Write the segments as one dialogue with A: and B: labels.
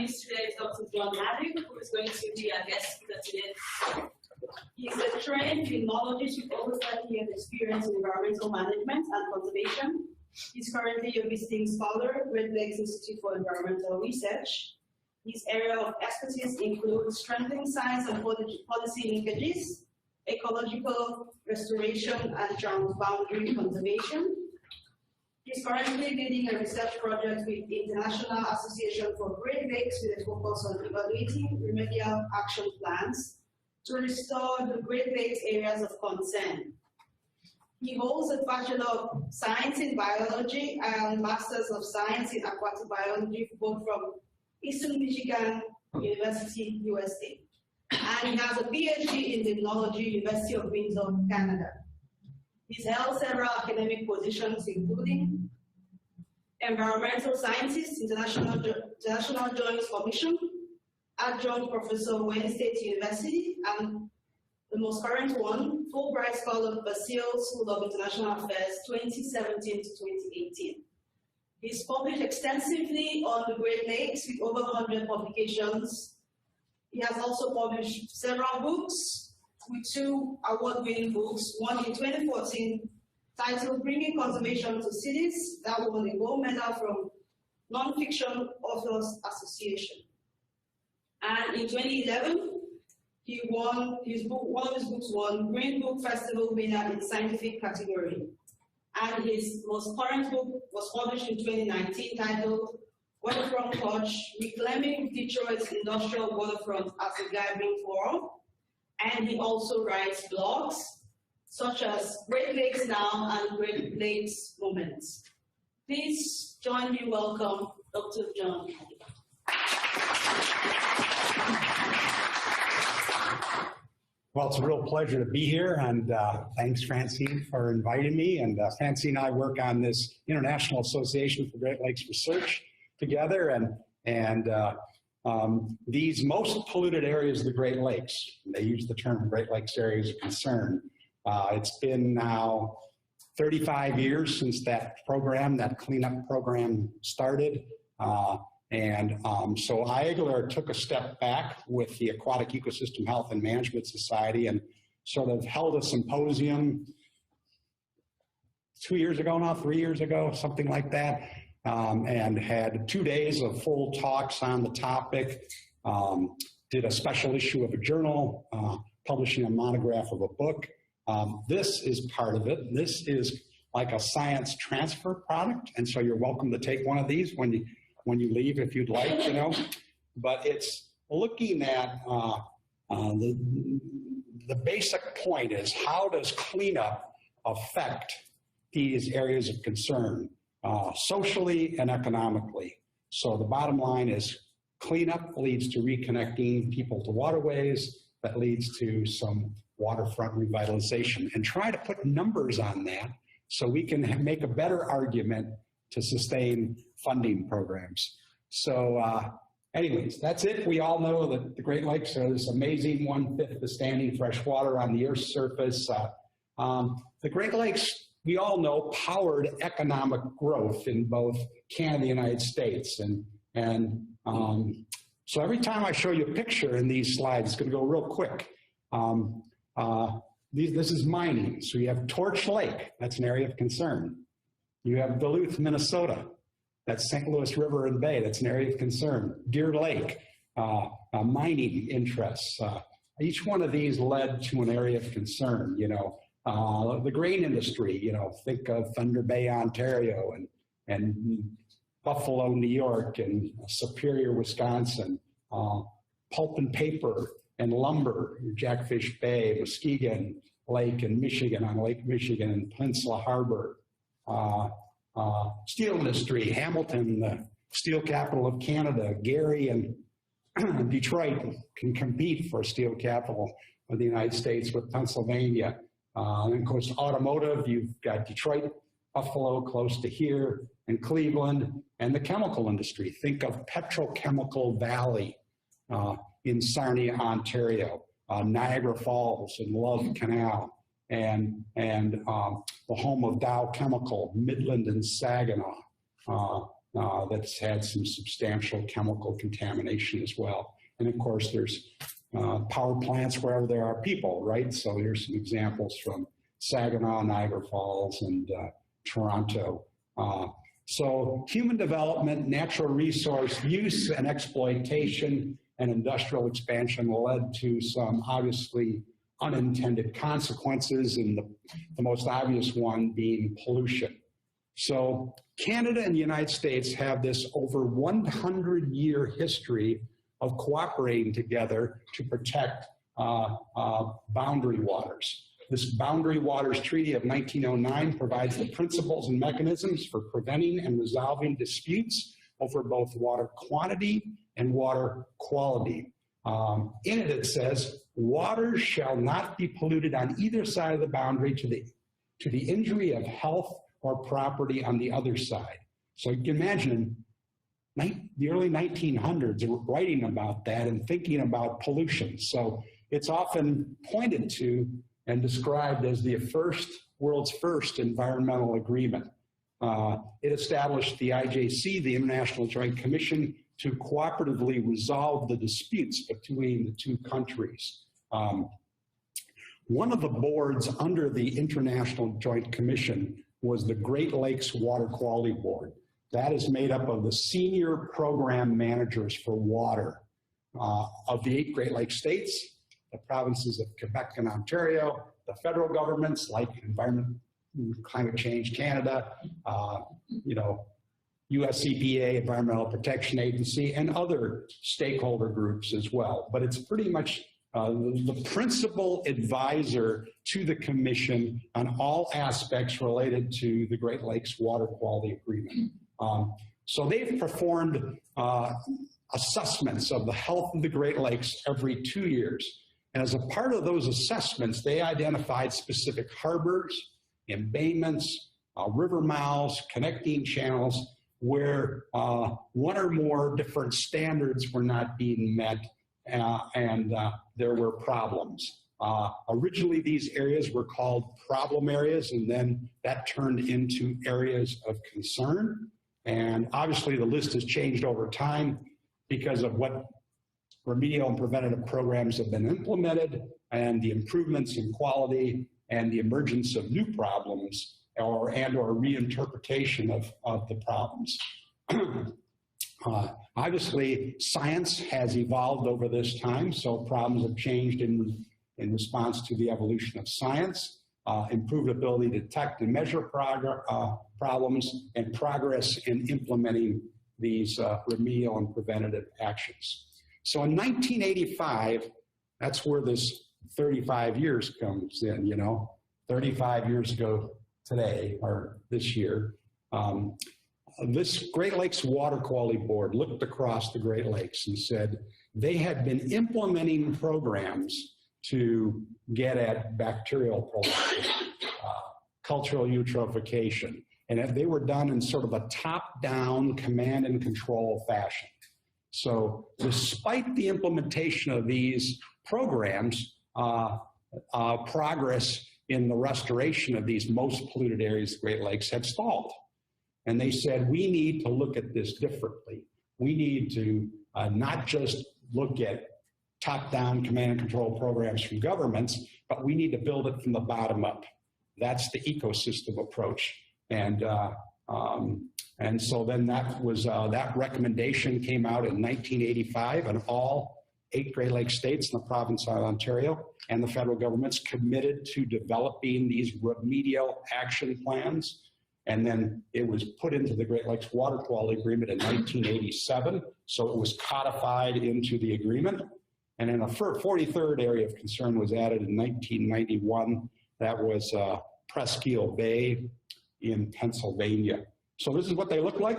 A: is today is Dr. John Hartig, who is going to be our guest speaker today. He is a trained limnologist with over 30 years experience in environmental management and conservation. He's currently a visiting scholar, Great Lakes Institute for Environmental Research. His area of expertise includes strengthening science and policy linkages, ecological restoration, and transboundary conservation. He's currently leading a research project with the International Association for Great Lakes with a focus on evaluating remedial action plans to restore the Great Lakes areas of concern. He holds a Bachelor of Science in Biology and Masters of Science in Aquatic Biology, both from Eastern Michigan University, USA. And he has a PhD in limnology, University of Windsor, Canada. He's held several academic positions, including environmental scientist, International Joint Commission, adjunct professor, Wayne State University, and the most current one, Fulbright Scholar, Basile School of International Affairs, 2017 to 2018. He's published extensively on the Great Lakes with over 100 publications. He has also published several books, with 2 award-winning books, one in 2014 titled Bringing Conservation to Cities, that won a gold medal from Nonfiction Authors Association. And in 2011, he won one of his books won Green Book Festival winner in scientific category. And his most current book was published in 2019 titled Waterfront Touch, Reclaiming Detroit's Industrial Waterfront as a Guiding Forum. And he also writes blogs such as Great Lakes Now and Great Lakes Moments. Please join me welcome Dr. John.
B: Well, it's a real pleasure to be here, and thanks, Francine, for inviting me. And Francine and I work on this International Association for Great Lakes Research together, and these most polluted areas of the Great Lakes, they use the term Great Lakes Areas of Concern. It's been now 35 years since that program, that cleanup program started. So IAGLR took a step back with the Aquatic Ecosystem Health and Management Society and sort of held a symposium 2 years ago now, 3 years ago, something like that, and had 2 days of full talks on the topic, did a special issue of a journal, publishing a monograph of a book. This is part of it. This is like a science transfer product, and so you're welcome to take one of these when you leave if you'd like, you know. But it's looking at the basic point is, how does cleanup affect these areas of concern socially and economically? So the bottom line is cleanup leads to reconnecting people to waterways, that leads to some waterfront revitalization, and try to put numbers on that so we can make a better argument to sustain funding programs. So anyways, that's it. We all know that the Great Lakes are this amazing 1/5 the standing fresh water on the Earth's surface. The Great Lakes, we all know, powered economic growth in both Canada and the United States. So every time I show you a picture in these slides, it's going to go real quick. This is mining. So you have Torch Lake, that's an area of concern. You have Duluth, Minnesota. That's St. Louis River and Bay. That's an area of concern. Deer Lake, mining interests. Each one of these led to an area of concern. You know, the grain industry. You know, think of Thunder Bay, Ontario, and Buffalo, New York, and Superior, Wisconsin. Pulp and paper and lumber. Jackfish Bay, Muskegon Lake in Michigan, on Lake Michigan, and Peninsula Harbor. Steel industry, Hamilton, the steel capital of Canada. Gary and Detroit can compete for steel capital of the United States with Pennsylvania. And of course, automotive, you've got Detroit, Buffalo close to here, and Cleveland, and the chemical industry. Think of Petrochemical Valley in Sarnia, Ontario, Niagara Falls and Love Canal, and the home of Dow Chemical, Midland and Saginaw, that's had some substantial chemical contamination as well. And of course, there's power plants wherever there are people, right? So here's some examples from Saginaw, Niagara Falls, and Toronto. So human development, natural resource use and exploitation, and industrial expansion led to some obviously unintended consequences, and the most obvious one being pollution. So Canada and the United States have this over 100-year history of cooperating together to protect boundary waters. This Boundary Waters Treaty of 1909 provides the principles and mechanisms for preventing and resolving disputes over both water quantity and water quality. In it, it says, waters shall not be polluted on either side of the boundary to the injury of health or property on the other side. So you can imagine the early 1900s writing about that and thinking about pollution. So it's often pointed to and described as the world's first environmental agreement. It established the IJC, the International Joint Commission, to cooperatively resolve the disputes between the two countries. One of the boards under the International Joint Commission was the Great Lakes Water Quality Board. That is made up of the senior program managers for water of the 8 Great Lakes states, the provinces of Quebec and Ontario, the federal governments like Environment, Climate Change Canada, US EPA, Environmental Protection Agency, and other stakeholder groups as well. But it's pretty much the principal advisor to the Commission on all aspects related to the Great Lakes Water Quality Agreement. So they've performed assessments of the health of the Great Lakes every 2 years. And as a part of those assessments, they identified specific harbors, embayments, river mouths, connecting channels, where one or more different standards were not being met and there were problems. Originally, these areas were called problem areas, and then that turned into areas of concern. And obviously, the list has changed over time because of what remedial and preventative programs have been implemented and the improvements in quality and the emergence of new problems or reinterpretation of the problems. Obviously, science has evolved over this time, so problems have changed in response to the evolution of science, improved ability to detect and measure problems, and progress in implementing these remedial and preventative actions. So in 1985, that's where this 35 years comes in, 35 years ago today, or this year. This Great Lakes Water Quality Board looked across the Great Lakes and said they had been implementing programs to get at bacterial pollution, cultural eutrophication, and they were done in sort of a top-down command and control fashion. So despite the implementation of these programs, progress in the restoration of these most polluted areas of the Great Lakes had stalled. And they said, we need to look at this differently. We need to not just look at top-down command and control programs from governments, but we need to build it from the bottom up. That's the ecosystem approach. And so then that recommendation came out in 1985, and all 8 Great Lakes states and the province of Ontario and the federal governments committed to developing these remedial action plans. And then it was put into the Great Lakes Water Quality Agreement in 1987. So it was codified into the agreement. And then a 43rd area of concern was added in 1991. That was Presqu'île Bay in Pennsylvania. So this is what they look like.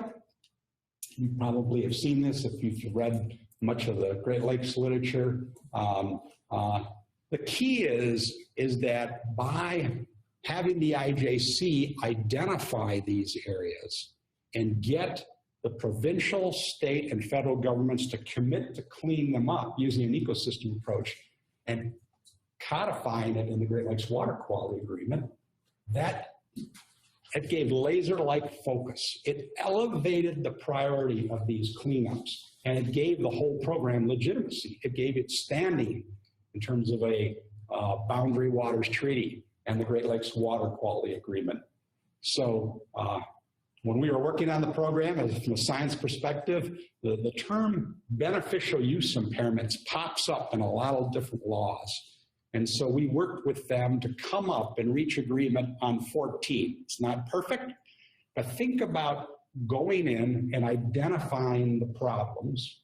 B: You probably have seen this if you've read much of the Great Lakes literature. The key is that by having the IJC identify these areas and get the provincial, state, and federal governments to commit to clean them up using an ecosystem approach and codifying it in the Great Lakes Water Quality Agreement, that It gave laser-like focus. It elevated the priority of these cleanups, and it gave the whole program legitimacy. It gave it standing in terms of a Boundary Waters Treaty and the Great Lakes Water Quality Agreement. So when we were working on the program, from a science perspective, the term beneficial use impairments pops up in a lot of different laws. And so we worked with them to come up and reach agreement on 14. It's not perfect, but think about going in and identifying the problems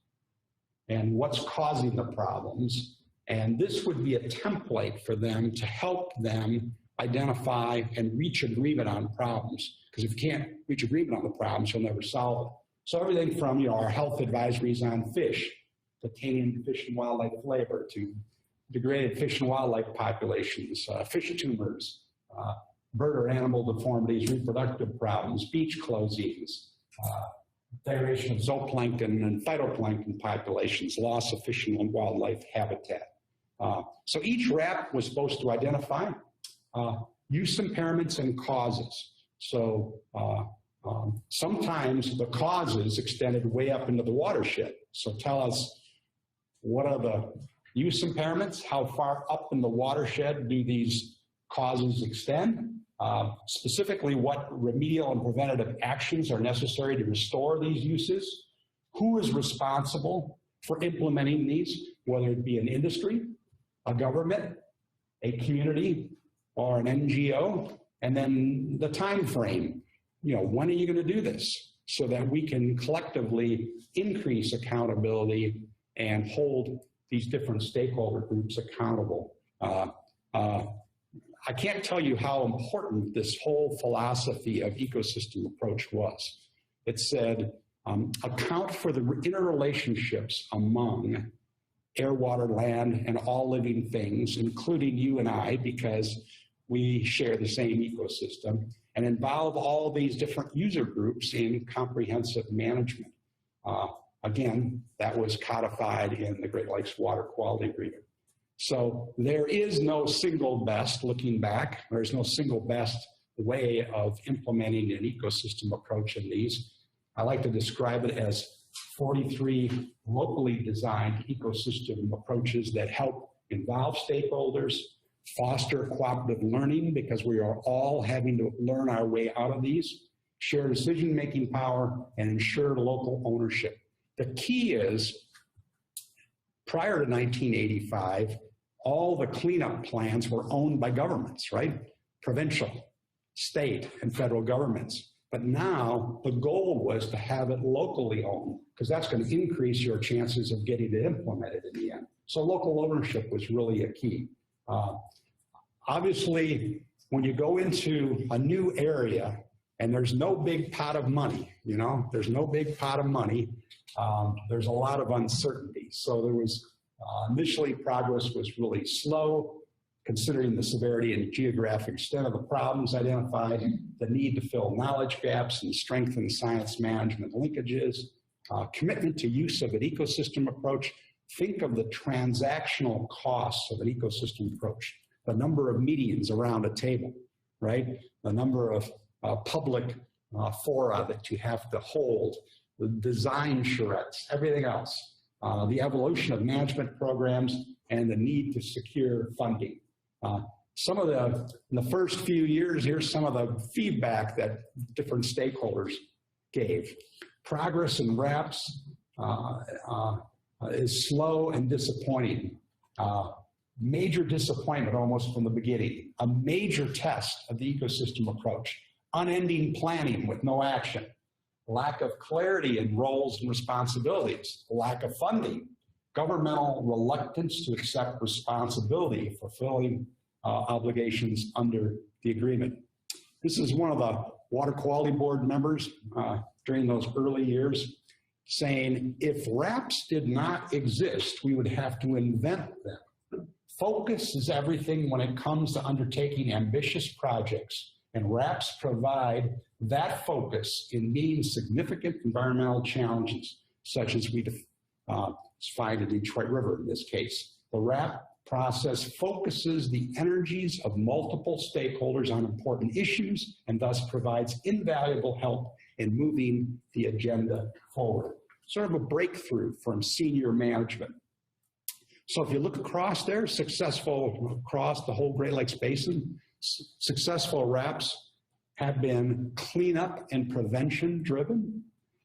B: and what's causing the problems. And this would be a template for them to help them identify and reach agreement on problems. Because if you can't reach agreement on the problems, you'll never solve it. So everything from our health advisories on fish, pertaining to fish and wildlife labor, to degraded fish and wildlife populations, fish tumors, bird or animal deformities, reproductive problems, beach closings, degradation of zooplankton and phytoplankton populations, loss of fish and wildlife habitat. So each RAP was supposed to identify use impairments and causes. So sometimes the causes extended way up into the watershed. So tell us, what are the use impairments? How far up in the watershed do these causes extend? Specifically, what remedial and preventative actions are necessary to restore these uses? Who is responsible for implementing these, whether it be an industry, a government, a community, or an NGO? And then the time frame. When are you going to do this, so that we can collectively increase accountability and hold these different stakeholder groups accountable. I can't tell you how important this whole philosophy of ecosystem approach was. It said, account for the interrelationships among air, water, land, and all living things, including you and I, because we share the same ecosystem, and involve all these different user groups in comprehensive management. Again, that was codified in the Great Lakes Water Quality Agreement. So there is no single best, looking back, there's no single best way of implementing an ecosystem approach in these. I like to describe it as 43 locally designed ecosystem approaches that help involve stakeholders, foster cooperative learning, because we are all having to learn our way out of these, share decision-making power, and ensure local ownership. The key is, prior to 1985, all the cleanup plans were owned by governments, right? Provincial, state, and federal governments. But now the goal was to have it locally owned, because that's going to increase your chances of getting it implemented in the end. So local ownership was really a key. Obviously, when you go into a new area and there's no big pot of money, there's no big pot of money, there's a lot of uncertainty. So there was, initially progress was really slow, considering the severity and geographic extent of the problems identified, the need to fill knowledge gaps and strengthen science management linkages, commitment to use of an ecosystem approach. Think of the transactional costs of an ecosystem approach, the number of meetings around a table, right? The number of public fora that you have to hold, the design charrettes, everything else, the evolution of management programs, and the need to secure funding. In the first few years, here's some of the feedback that different stakeholders gave. Progress in RAPs is slow and disappointing. Major disappointment almost from the beginning. A major test of the ecosystem approach. Unending planning with no action. Lack of clarity in roles and responsibilities. Lack of funding. Governmental reluctance to accept responsibility for fulfilling obligations under the agreement. This is one of the Water Quality Board members during those early years saying, if RAPs did not exist, we would have to invent them. Focus is everything when it comes to undertaking ambitious projects, and RAPs provide that focus in meeting significant environmental challenges, such as we find in the Detroit River in this case. The RAP process focuses the energies of multiple stakeholders on important issues and thus provides invaluable help in moving the agenda forward. Sort of a breakthrough from senior management. So if you look across there, successful across the whole Great Lakes Basin, successful reps have been cleanup and prevention driven.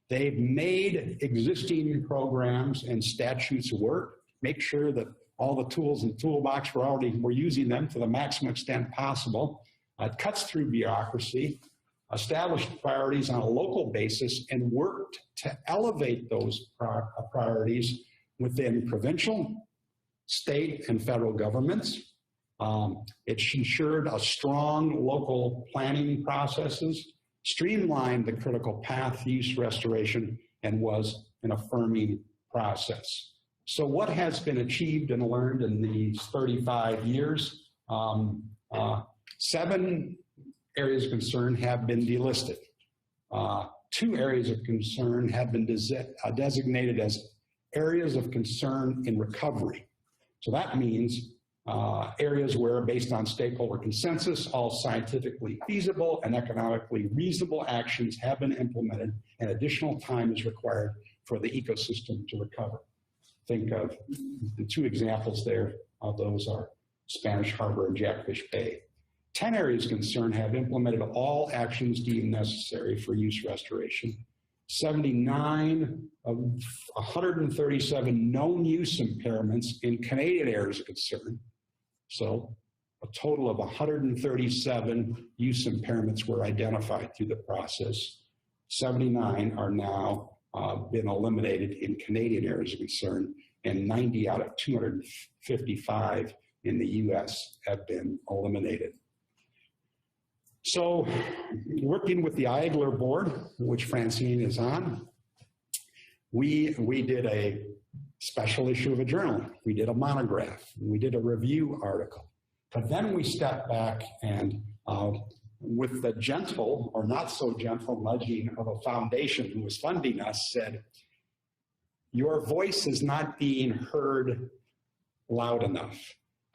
B: They've made existing programs and statutes work, make sure that all the tools in the toolbox we're using them to the maximum extent possible. It cuts through bureaucracy, established priorities on a local basis, and worked to elevate those priorities within provincial, state, and federal governments. It's ensured a strong local planning processes, streamlined the critical path use restoration, and was an affirming process. So what has been achieved and learned in these 35 years? 7 areas of concern have been delisted. 2 areas of concern have been designated as areas of concern in recovery. So that means areas where, based on stakeholder consensus, all scientifically feasible and economically reasonable actions have been implemented and additional time is required for the ecosystem to recover. Think of the 2 examples there of those are Spanish Harbor and Jackfish Bay. 10 areas of concern have implemented all actions deemed necessary for use restoration. 79 of 137 known use impairments in Canadian areas of concern. So a total of 137 use impairments were identified through the process. 79 are now been eliminated in Canadian areas of concern, and 90 out of 255 in the US have been eliminated. So working with the IAGLR board, which Francine is on, we did a special issue of a journal. We did a monograph. We did a review article. But then we stepped back and with the gentle or not so gentle nudging of a foundation who was funding us said, your voice is not being heard loud enough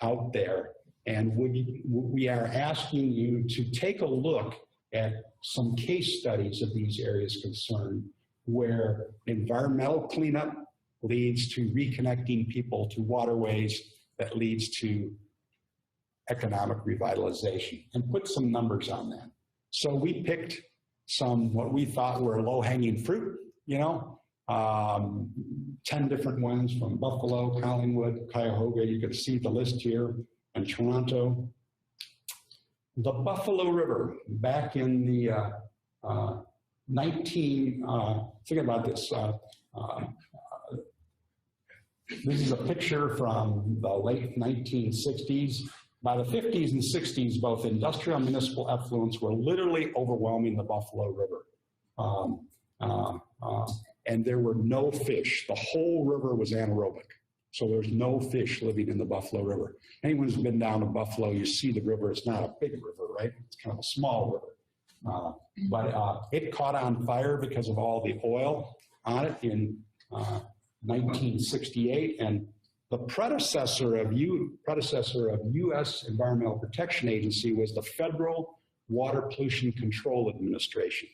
B: out there. And we are asking you to take a look at some case studies of these areas of concern where environmental cleanup leads to reconnecting people to waterways that leads to economic revitalization, and put some numbers on that. So we picked some what we thought were low-hanging fruit, 10 different ones from Buffalo, Collingwood, Cuyahoga. You can see the list here, and Toronto. The Buffalo River, back in the think about this. This is a picture from the late 1960s. By the 50s and 60s, both industrial and municipal effluents were literally overwhelming the Buffalo River. And there were no fish. The whole river was anaerobic. So there's no fish living in the Buffalo River. Anyone who's been down to Buffalo, you see the river. It's not a big river, right? It's kind of a small river. But it caught on fire because of all the oil on it in 1968. And the predecessor of U.S. Environmental Protection Agency was the Federal Water Pollution Control Administration.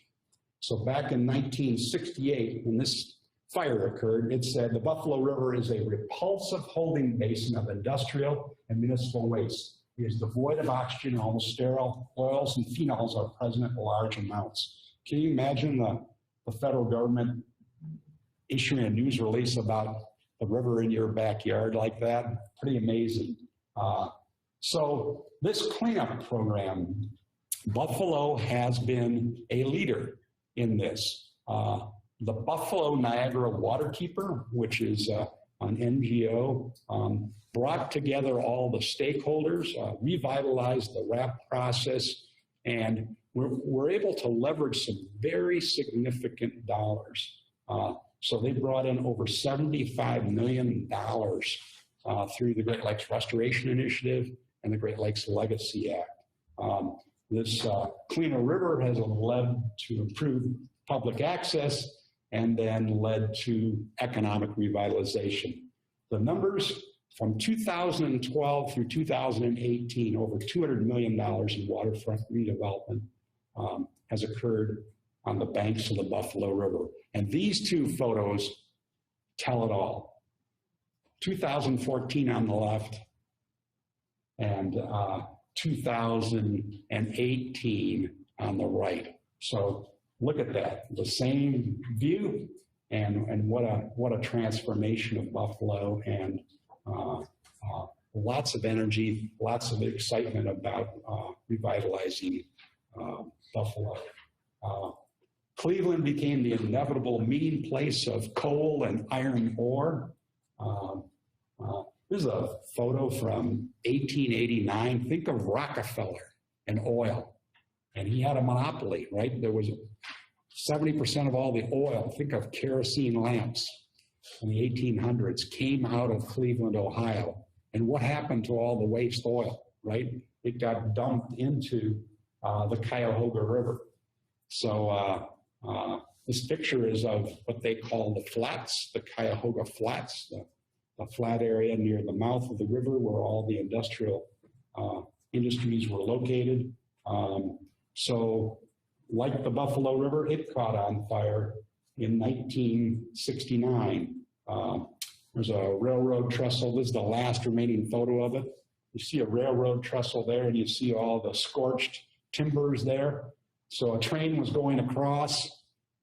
B: So back in 1968, when this fire occurred, it said the Buffalo River is a repulsive holding basin of industrial and municipal waste. It is devoid of oxygen and almost sterile. Oils and phenols are present in large amounts. Can you imagine the federal government issuing a news release about the river in your backyard like that? Pretty amazing. So this cleanup program, Buffalo has been a leader in this. The Buffalo Niagara Waterkeeper, which is an NGO, brought together all the stakeholders, revitalized the RAP process, and we're able to leverage some very significant dollars. So they brought in over $75 million through the Great Lakes Restoration Initiative and the Great Lakes Legacy Act. This cleaner river has led to improved public access and then led to economic revitalization. The numbers From 2012 through 2018, over $200 million in waterfront redevelopment has occurred on the banks of the Buffalo River. And these two photos tell it all. 2014 on the left and 2018 on the right. So look at that, the same view, and what a transformation of Buffalo, and lots of energy, lots of excitement about revitalizing Buffalo. Cleveland became the inevitable meeting place of coal and iron ore. This is a photo from 1889. Think of Rockefeller and oil. And he had a monopoly, right? There was 70% of all the oil, think of kerosene lamps in the 1800s, came out of Cleveland, Ohio. And what happened to all the waste oil, right? It got dumped into the Cuyahoga River. So this picture is of what they call the flats, the Cuyahoga Flats, the flat area near the mouth of the river where all the industrial industries were located. So like the Buffalo River, it caught on fire in 1969. There's a railroad trestle. This is the last remaining photo of it. You see a railroad trestle there, and you see all the scorched timbers there. So a train was going across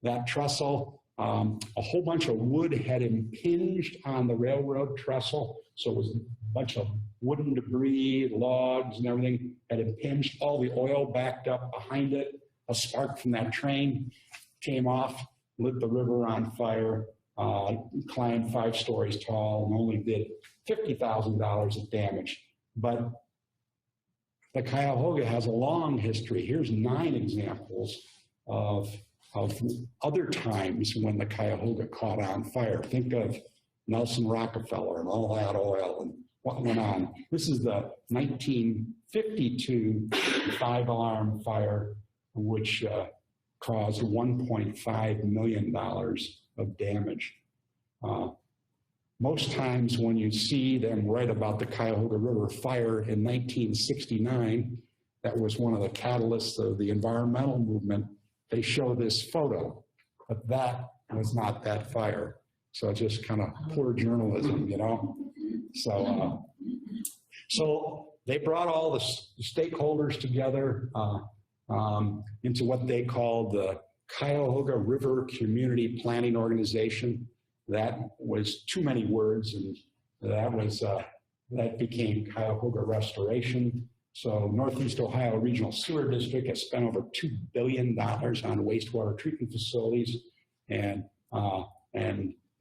B: that trestle. A whole bunch of wood had impinged on the railroad trestle. So it was a bunch of wooden debris, logs, and everything had impinged. All the oil backed up behind it. A spark from that train came off, lit the river on fire, climbed 5 stories tall, and only did $50,000 of damage. But the Cuyahoga has a long history. Here's 9 examples of other times when the Cuyahoga caught on fire. Think of Nelson Rockefeller and all that oil and what went on. This is the 1952 5-alarm fire, which caused $1.5 million of damage. Most times when you see them write about the Cuyahoga River fire in 1969, that was one of the catalysts of the environmental movement, they show this photo, but that was not that fire. So it's just kind of poor journalism, you know? So, so they brought all the stakeholders together into what they called the Cuyahoga River Community Planning Organization. That was too many words, and that became Cuyahoga Restoration. So Northeast Ohio Regional Sewer District has spent over $2 billion on wastewater treatment facilities and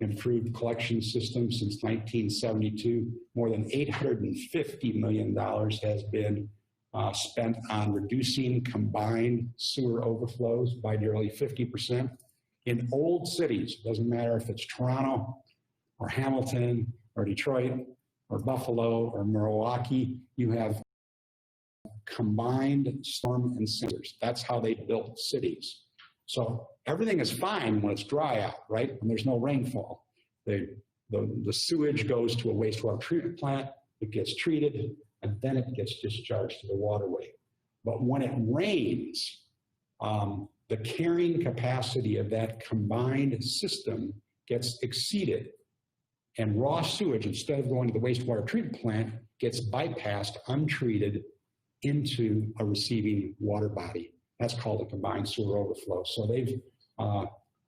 B: improved collection systems since 1972. More than $850 million has been spent on reducing combined sewer overflows by nearly 50%. In old cities, doesn't matter if it's Toronto or Hamilton or Detroit or Buffalo or Milwaukee, you have combined storm and sewers. That's how they built cities. So everything is fine when it's dry out, right? When there's no rainfall. The sewage goes to a wastewater treatment plant, it gets treated, and then it gets discharged to the waterway. But when it rains, the carrying capacity of that combined system gets exceeded, and raw sewage, instead of going to the wastewater treatment plant, gets bypassed, untreated, into a receiving water body. That's called a combined sewer overflow. So they've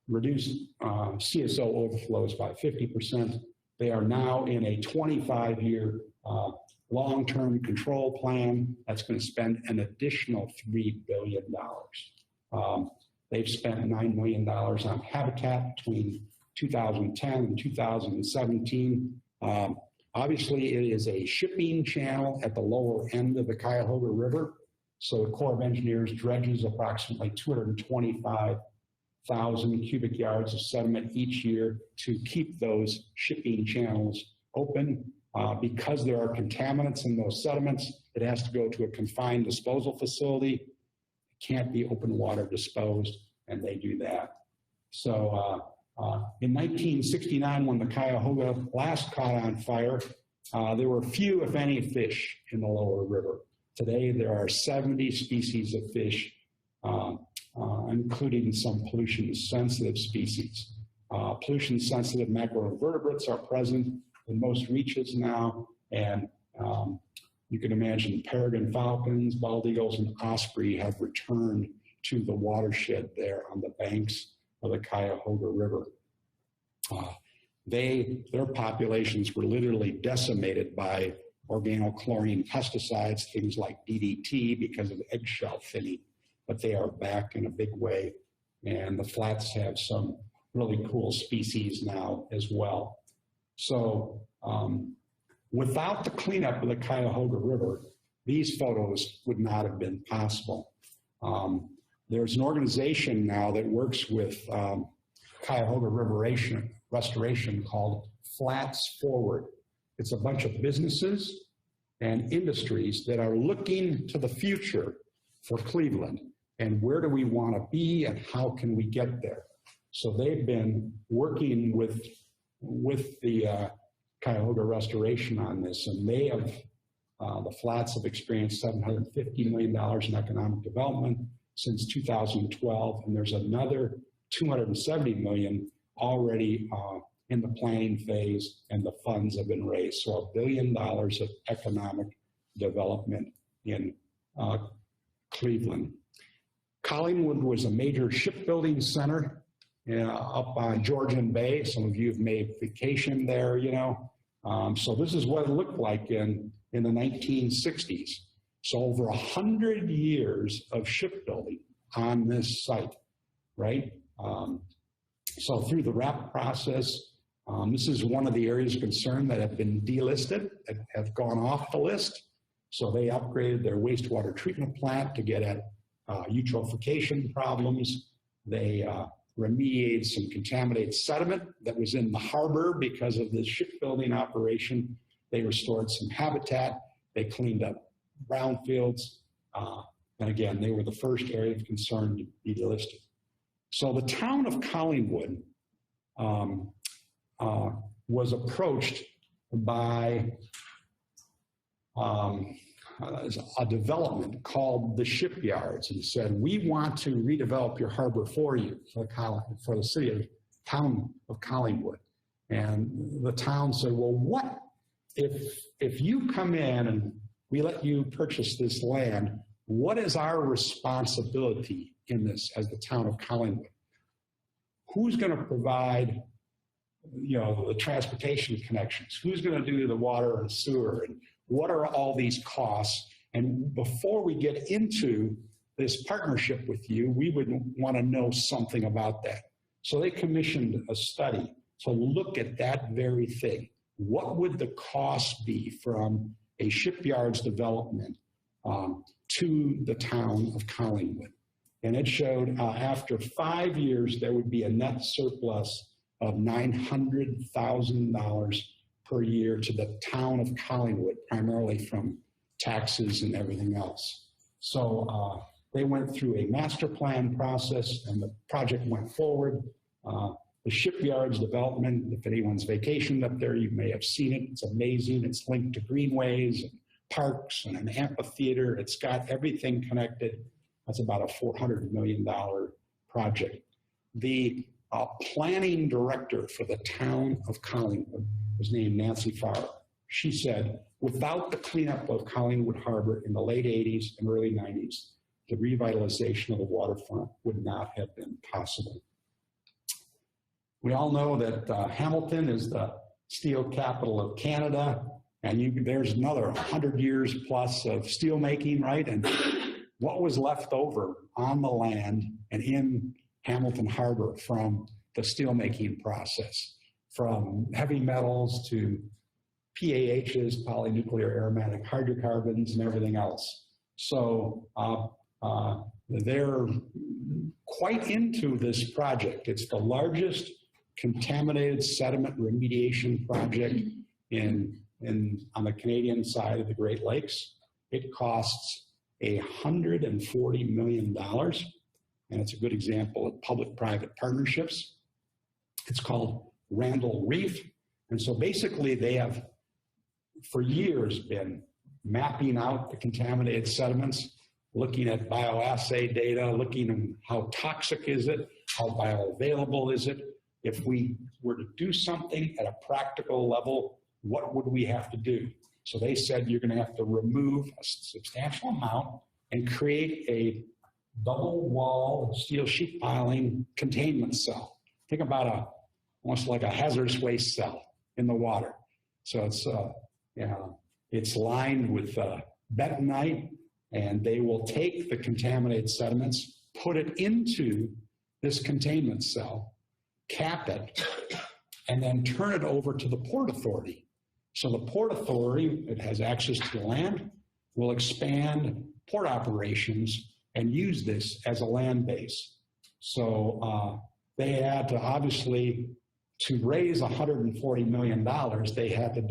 B: reduced CSO overflows by 50%. They are now in a 25-year long-term control plan that's going to spend an additional $3 billion. They've spent $9 million on habitat between 2010 and 2017. Obviously, it is a shipping channel at the lower end of the Cuyahoga River. So the Corps of Engineers dredges approximately 225,000 cubic yards of sediment each year to keep those shipping channels open. Because there are contaminants in those sediments, it has to go to a confined disposal facility. It can't be open water disposed, and they do that. So in 1969, when the Cuyahoga last caught on fire, there were few, if any, fish in the lower river. Today, there are 70 species of fish, including some pollution-sensitive species. Pollution-sensitive macroinvertebrates are present in most reaches now, and you can imagine peregrine falcons, bald eagles, and osprey have returned to the watershed there on the banks of the Cuyahoga River. Their populations were literally decimated by organochlorine pesticides, things like DDT, because of eggshell thinning, but they are back in a big way, and the flats have some really cool species now as well. So without the cleanup of the Cuyahoga River, these photos would not have been possible. There's an organization now that works with Cuyahoga River restoration called Flats Forward. It's a bunch of businesses and industries that are looking to the future for Cleveland and where do we want to be and how can we get there. So they've been working with the Cuyahoga restoration on this, and they have, the flats have experienced $750 million in economic development since 2012, and there's another $270 million already in the planning phase, and the funds have been raised. So $1 billion of economic development in Cleveland. Collingwood was a major shipbuilding center up on Georgian Bay. Some of you have made vacation there, you know. So this is what it looked like in the 1960s. So over 100 years of shipbuilding on this site, right? So through the RAP process, this is one of the areas of concern that have been delisted, have gone off the list. So they upgraded their wastewater treatment plant to get at eutrophication problems. They remediated some contaminated sediment that was in the harbor because of the shipbuilding operation. They restored some habitat. They cleaned up brownfields. And again, they were the first area of concern to be delisted. So the town of Collingwood was approached by a development called the Shipyards and said, we want to redevelop your harbor for you, for the town of Collingwood. And the town said, well, what if you come in and we let you purchase this land, what is our responsibility in this as the town of Collingwood? Who's going to provide, you know, the transportation connections? Who's going to do the water and sewer? And what are all these costs? And before we get into this partnership with you, we would want to know something about that. So they commissioned a study to look at that very thing. What would the cost be from a shipyard's development to the town of Collingwood? And it showed after 5 years, there would be a net surplus of $900,000 per year to the town of Collingwood, primarily from taxes and everything else. So they went through a master plan process and the project went forward. The shipyards development, if anyone's vacationed up there, you may have seen it. It's amazing. It's linked to greenways and parks and an amphitheater. It's got everything connected. That's about a $400 million project. The planning director for the town of Collingwood was named Nancy Farr. She said, without the cleanup of Collingwood Harbor in the late 80s and early 90s, the revitalization of the waterfront would not have been possible. We all know that Hamilton is the steel capital of Canada, and there's another 100 years plus of steel making, right? And what was left over on the land and in Hamilton Harbor from the steelmaking process, from heavy metals to PAHs, polynuclear aromatic hydrocarbons, and everything else. So they're quite into this project. It's the largest contaminated sediment remediation project on the Canadian side of the Great Lakes. It costs $140 million, and it's a good example of public-private partnerships. It's called Randall Reef, and so basically they have for years been mapping out the contaminated sediments, looking at bioassay data, looking at how toxic is it, how bioavailable is it. If we were to do something at a practical level, what would we have to do? So they said you're going to have to remove a substantial amount and create a double wall steel sheet piling containment cell. Think about almost like a hazardous waste cell in the water. So it's lined with bentonite, and they will take the contaminated sediments, put it into this containment cell, cap it, and then turn it over to the Port Authority. So the Port Authority, it has access to the land, will expand port operations and use this as a land base. So they had to obviously, to raise $140 million, they had to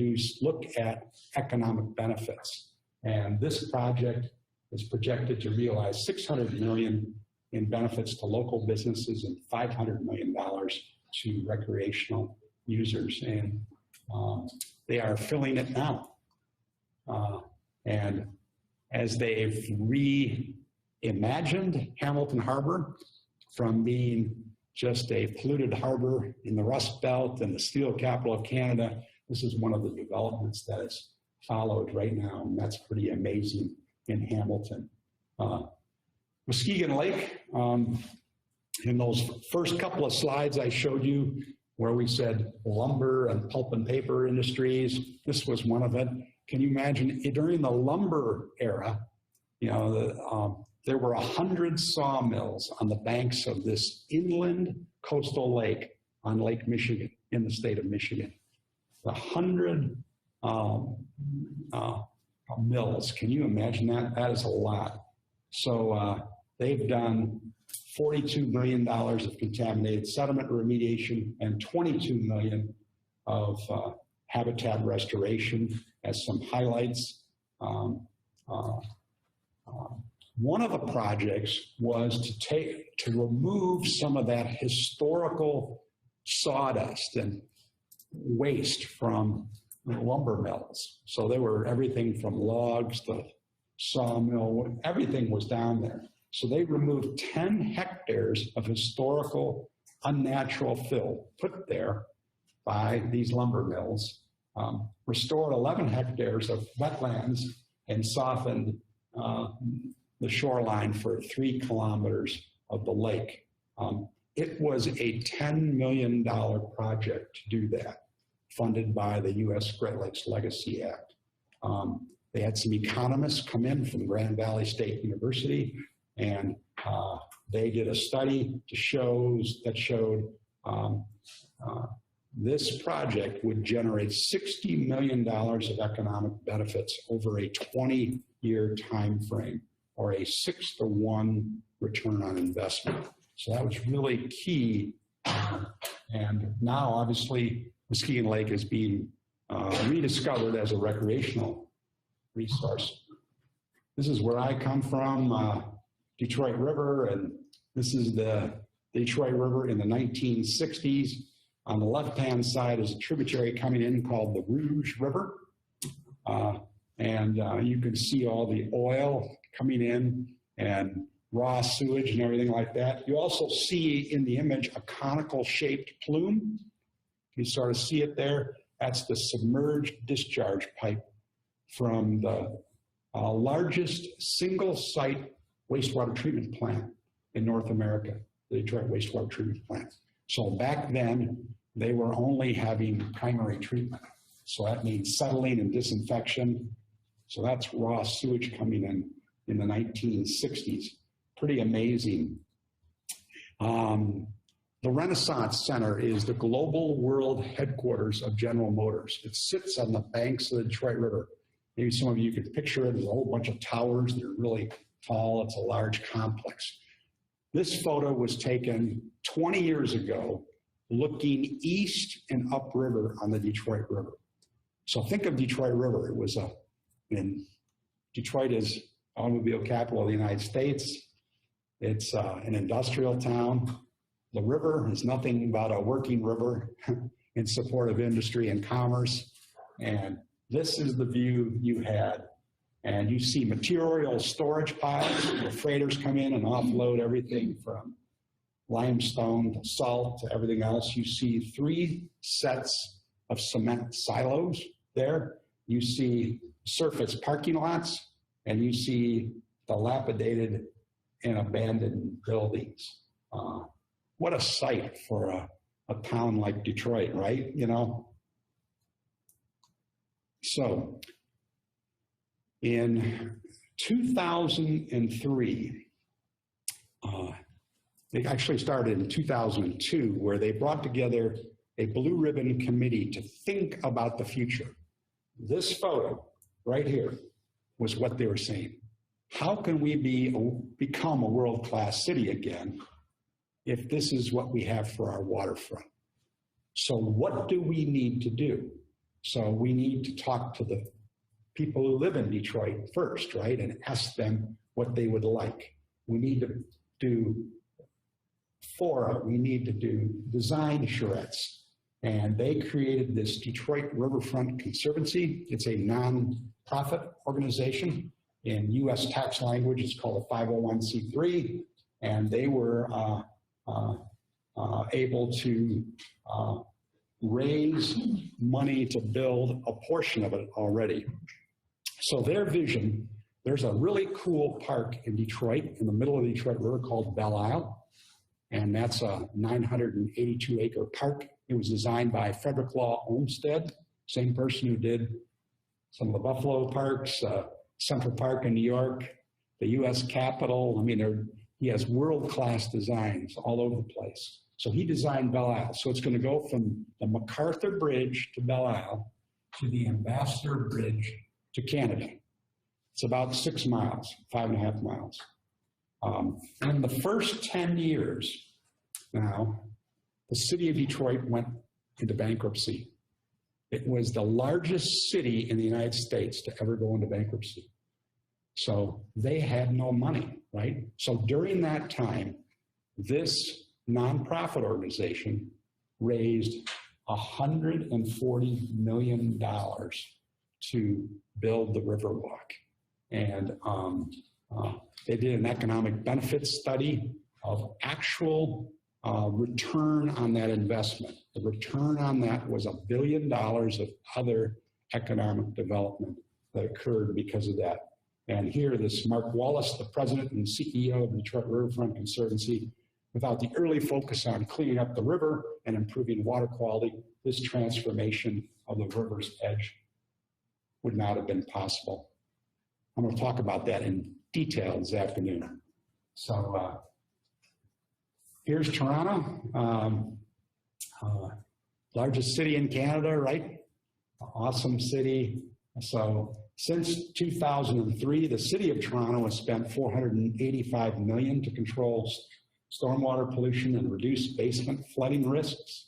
B: look at economic benefits. And this project is projected to realize $600 million in benefits to local businesses and $500 million to recreational users. And they are filling it now. And as they've reimagined Hamilton Harbor from being just a polluted harbor in the Rust Belt and the steel capital of Canada, this is one of the developments that is followed right now, and that's pretty amazing in Hamilton. Muskegon Lake, in those first couple of slides I showed you where we said lumber and pulp and paper industries, this was one of it. Can you imagine during the lumber era, there were 100 sawmills on the banks of this inland coastal lake on Lake Michigan in the state of Michigan. 100 mills. Can you imagine that? That is a lot. So they've done $42 million of contaminated sediment remediation and $22 million of habitat restoration as some highlights. One of the projects was to remove some of that historical sawdust and waste from lumber mills. So there were everything from logs to sawmill, everything was down there. So they removed 10 hectares of historical unnatural fill put there by these lumber mills, restored 11 hectares of wetlands, and softened the shoreline for 3 kilometers of the lake. It was a $10 million project to do that, funded by the U.S. Great Lakes Legacy Act. They had some economists come in from Grand Valley State University, and they did a study that showed this project would generate $60 million of economic benefits over a 20-year time frame, or a 6-to-1 return on investment. So that was really key. And now, obviously, Muskegon Lake is being rediscovered as a recreational resource. This is where I come from, Detroit River, and this is the Detroit River in the 1960s. On the left-hand side is a tributary coming in called the Rouge River. And you can see all the oil coming in and raw sewage and everything like that. You also see in the image a conical shaped plume. You sort of see it there. That's the submerged discharge pipe from the largest single site wastewater treatment plant in North America, the Detroit wastewater treatment plant. So back then, they were only having primary treatment. So that means settling and disinfection. So that's raw sewage coming in the 1960s. Pretty amazing. The Renaissance Center is the global world headquarters of General Motors. It sits on the banks of the Detroit River. Maybe some of you could picture it. There's a whole bunch of towers that are really tall. It's a large complex. This photo was taken 20 years ago, looking east and upriver on the Detroit River. So think of Detroit River. It was Detroit is automobile capital of the United States. It's an industrial town. The river is nothing but a working river in support of industry and commerce. And this is the view you had. And you see material storage piles where freighters come in and offload everything from limestone to salt to everything else. You see 3 sets of cement silos there. You see surface parking lots, and you see dilapidated and abandoned buildings. What a sight for a town like Detroit, right? You know? So in 2003, it actually started in 2002, where they brought together a blue ribbon committee to think about the future. This photo right here was what they were saying. How can we become a world-class city again if this is what we have for our waterfront? So what do we need to do? So we need to talk to the people who live in Detroit first, right? And ask them what they would like. We need to do fora, we need to do design charrettes. And they created this Detroit Riverfront Conservancy. It's a non-profit organization. In US tax language, it's called a 501c3. And they were able to raise money to build a portion of it already. So their vision, there's a really cool park in Detroit, in the middle of the Detroit River, called Belle Isle. And that's a 982-acre park. It was designed by Frederick Law Olmsted, same person who did some of the Buffalo parks, Central Park in New York, the US Capitol. I mean, he has world-class designs all over the place. So he designed Belle Isle. So it's going to go from the MacArthur Bridge to Belle Isle to the Ambassador Bridge to Canada. It's about 6 miles, 5.5 miles. In the first 10 years now, the city of Detroit went into bankruptcy. It was the largest city in the United States to ever go into bankruptcy. So they had no money, right? So during that time, this nonprofit organization raised $140 million to build the Riverwalk. And they did an economic benefits study of actual return on that investment. The return on that was $1 billion of other economic development that occurred because of that. And here, this Mark Wallace, the president and CEO of the Detroit Riverfront Conservancy, without the early focus on cleaning up the river and improving water quality, this transformation of the river's edge would not have been possible. I'm going to talk about that in detail this afternoon. So here's Toronto, largest city in Canada, right? Awesome city. So since 2003, the city of Toronto has spent $485 million to control stormwater pollution and reduce basement flooding risks,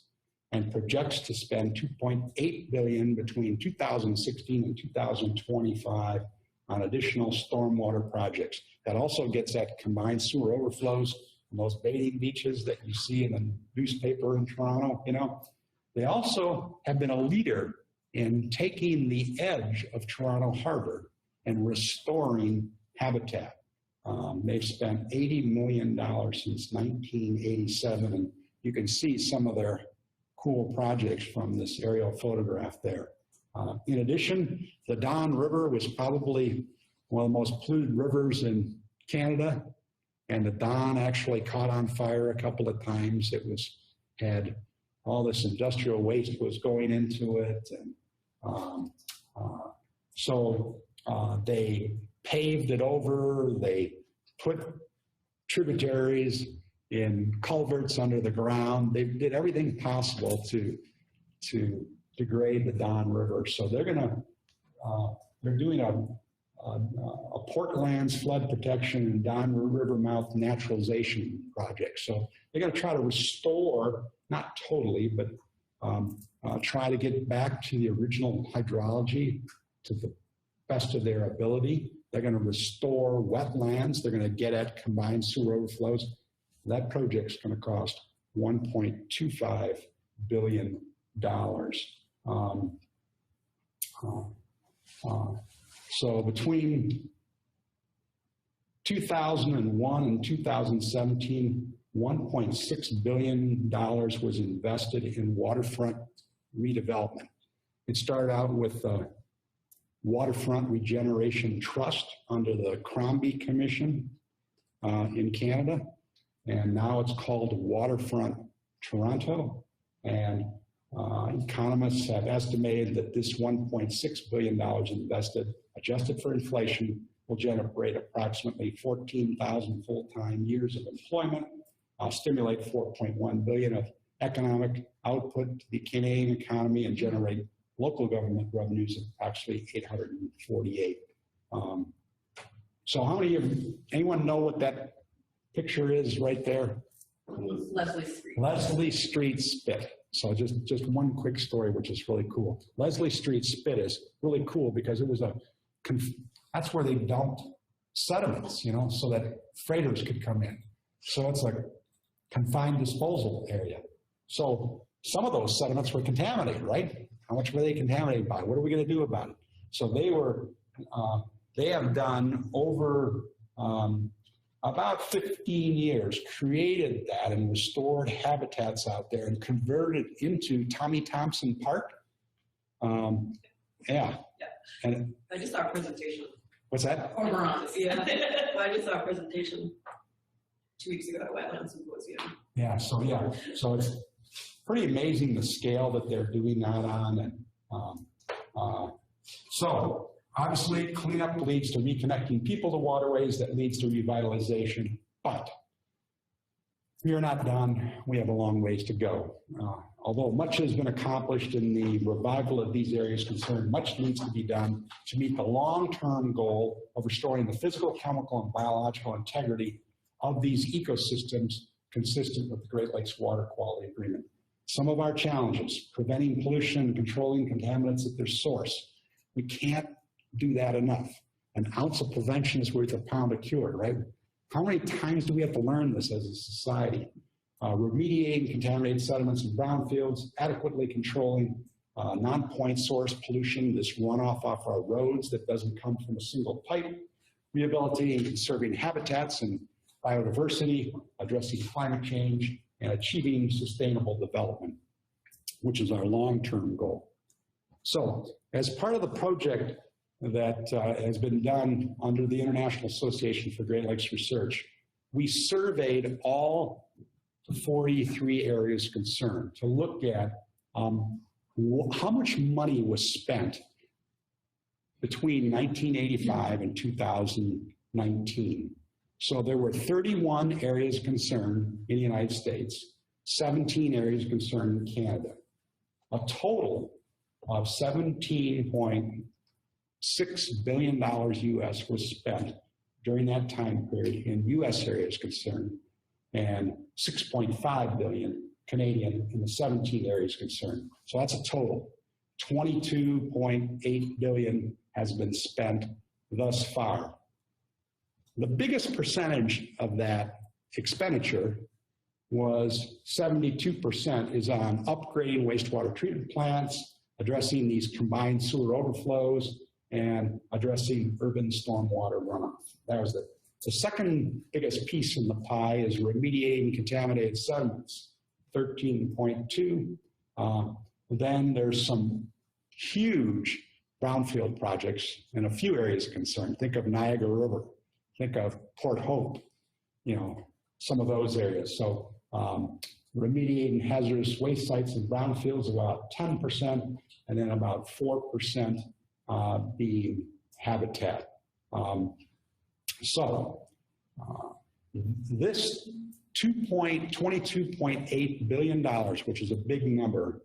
B: and projects to spend $2.8 billion between 2016 and 2025 on additional stormwater projects. That also gets at combined sewer overflows and those bathing beaches that you see in the newspaper in Toronto, you know. They also have been a leader in taking the edge of Toronto Harbor and restoring habitat. They've spent $80 million since 1987, and you can see some of their cool projects from this aerial photograph there. In addition, the Don River was probably one of the most polluted rivers in Canada, and the Don actually caught on fire a couple of times. It had all this industrial waste was going into it, and so they paved it over. They put tributaries in culverts under the ground. They did everything possible to degrade the Don River. So they're doing a Portlands flood protection and Don River mouth naturalization project. So they're going to try to restore, not totally, but try to get back to the original hydrology to the best of their ability. They're going to restore wetlands. They're going to get at combined sewer overflows. That project's going to cost $1.25 billion. So between 2001 and 2017, $1.6 billion was invested in waterfront redevelopment. It started out with the Waterfront Regeneration Trust under the Crombie Commission in Canada, and now it's called Waterfront Toronto. And economists have estimated that this $1.6 billion invested, adjusted for inflation, will generate approximately 14,000 full-time years of employment, stimulate 4.1 billion of economic output to the Canadian economy, and generate local government revenues of approximately 848. So how many of anyone know what that picture is right there?
A: Leslie Street.
B: Leslie Street Spit. So just one quick story, which is really cool. Leslie Street Spit is really cool because it was that's where they dumped sediments, you know, so that freighters could come in. So it's like confined disposal area. So some of those sediments were contaminated, right? How much were they contaminated by? What are we going to do about it? So they have done over about 15 years, created that and restored habitats out there and converted into Tommy Thompson Park. Yeah. And
C: I just saw a presentation.
B: What's that?
C: Cormorants, yeah. I just saw a presentation 2 weeks ago at Wetland Symposium.
B: Yeah, so it's pretty amazing the scale that they're doing that on. And so obviously cleanup leads to reconnecting people to waterways, that leads to revitalization, but we are not done. We have a long ways to go. Although much has been accomplished in the revival of these areas concerned, much needs to be done to meet the long-term goal of restoring the physical, chemical, and biological integrity of these ecosystems consistent with the Great Lakes Water Quality Agreement. Some of our challenges: preventing pollution and controlling contaminants at their source. We can't do that enough. An ounce of prevention is worth a pound of cure, right? How many times do we have to learn this as a society? Remediating contaminated sediments and brownfields, adequately controlling non-point source pollution, this runoff off our roads that doesn't come from a single pipe, rehabilitating and conserving habitats and biodiversity, addressing climate change, and achieving sustainable development, which is our long-term goal. So, as part of the project that has been done under the International Association for Great Lakes Research, we surveyed all 43 areas concerned to look at how much money was spent between 1985 and 2019. So there were 31 areas concerned in the United States, 17 areas concerned in Canada. A total of $17.6 billion US was spent during that time period in US areas concerned, and 6.5 billion Canadian in the 17 areas concerned. So that's a total. 22.8 billion has been spent thus far. The biggest percentage of that expenditure was 72% is on upgrading wastewater treatment plants, addressing these combined sewer overflows, and addressing urban stormwater runoff. That was the second biggest piece in the pie is remediating contaminated sediments, 13.2. Then there's some huge brownfield projects in a few areas concerned. Think of Niagara River, think of Port Hope, you know, some of those areas. So remediating hazardous waste sites and brownfields about 10%, and then about 4% being habitat. This $22.8 billion, which is a big number,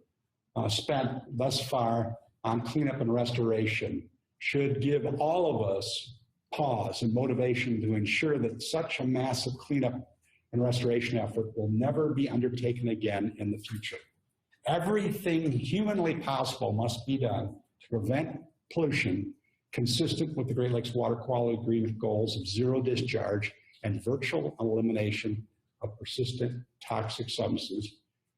B: spent thus far on cleanup and restoration, should give all of us pause and motivation to ensure that such a massive cleanup and restoration effort will never be undertaken again in the future. Everything humanly possible must be done to prevent pollution consistent with the Great Lakes Water Quality Agreement goals of zero discharge and virtual elimination of persistent toxic substances,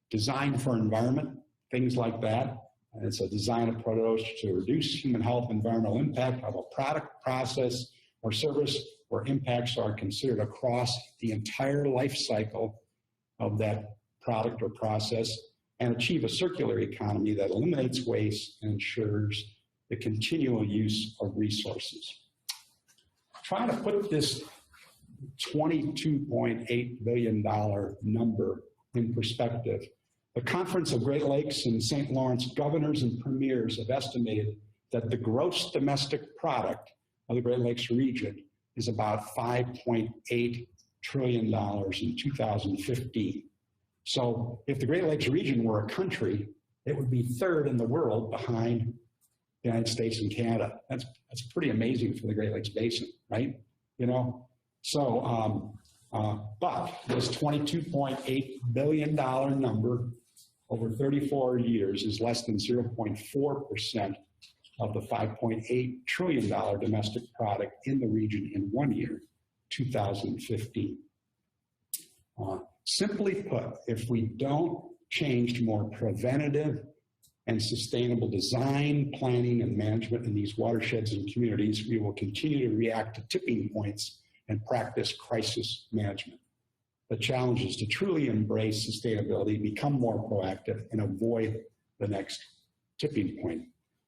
B: designed for environment, things like that, It's a design approach to reduce human health and environmental impact of a product, process, or service where impacts are considered across the entire life cycle of that product or process, and achieve a circular economy that eliminates waste and ensures the continual use of resources. Trying to put this $22.8 billion number in perspective, the Conference of Great Lakes and St. Lawrence governors and premiers have estimated that the gross domestic product of the Great Lakes region is about $5.8 trillion in 2015. So if the Great Lakes region were a country, it would be third in the world behind the United States and Canada. That's pretty amazing for the Great Lakes Basin, right? You know, so, but this $22.8 billion number over 34 years is less than 0.4% of the $5.8 trillion domestic product in the region in 1 year, 2015. Simply put, if we don't change to more preventative and sustainable design, planning, and management in these watersheds and communities, we will continue to react to tipping points and practice crisis management. The challenge is to truly embrace sustainability, become more proactive, and avoid the next tipping point.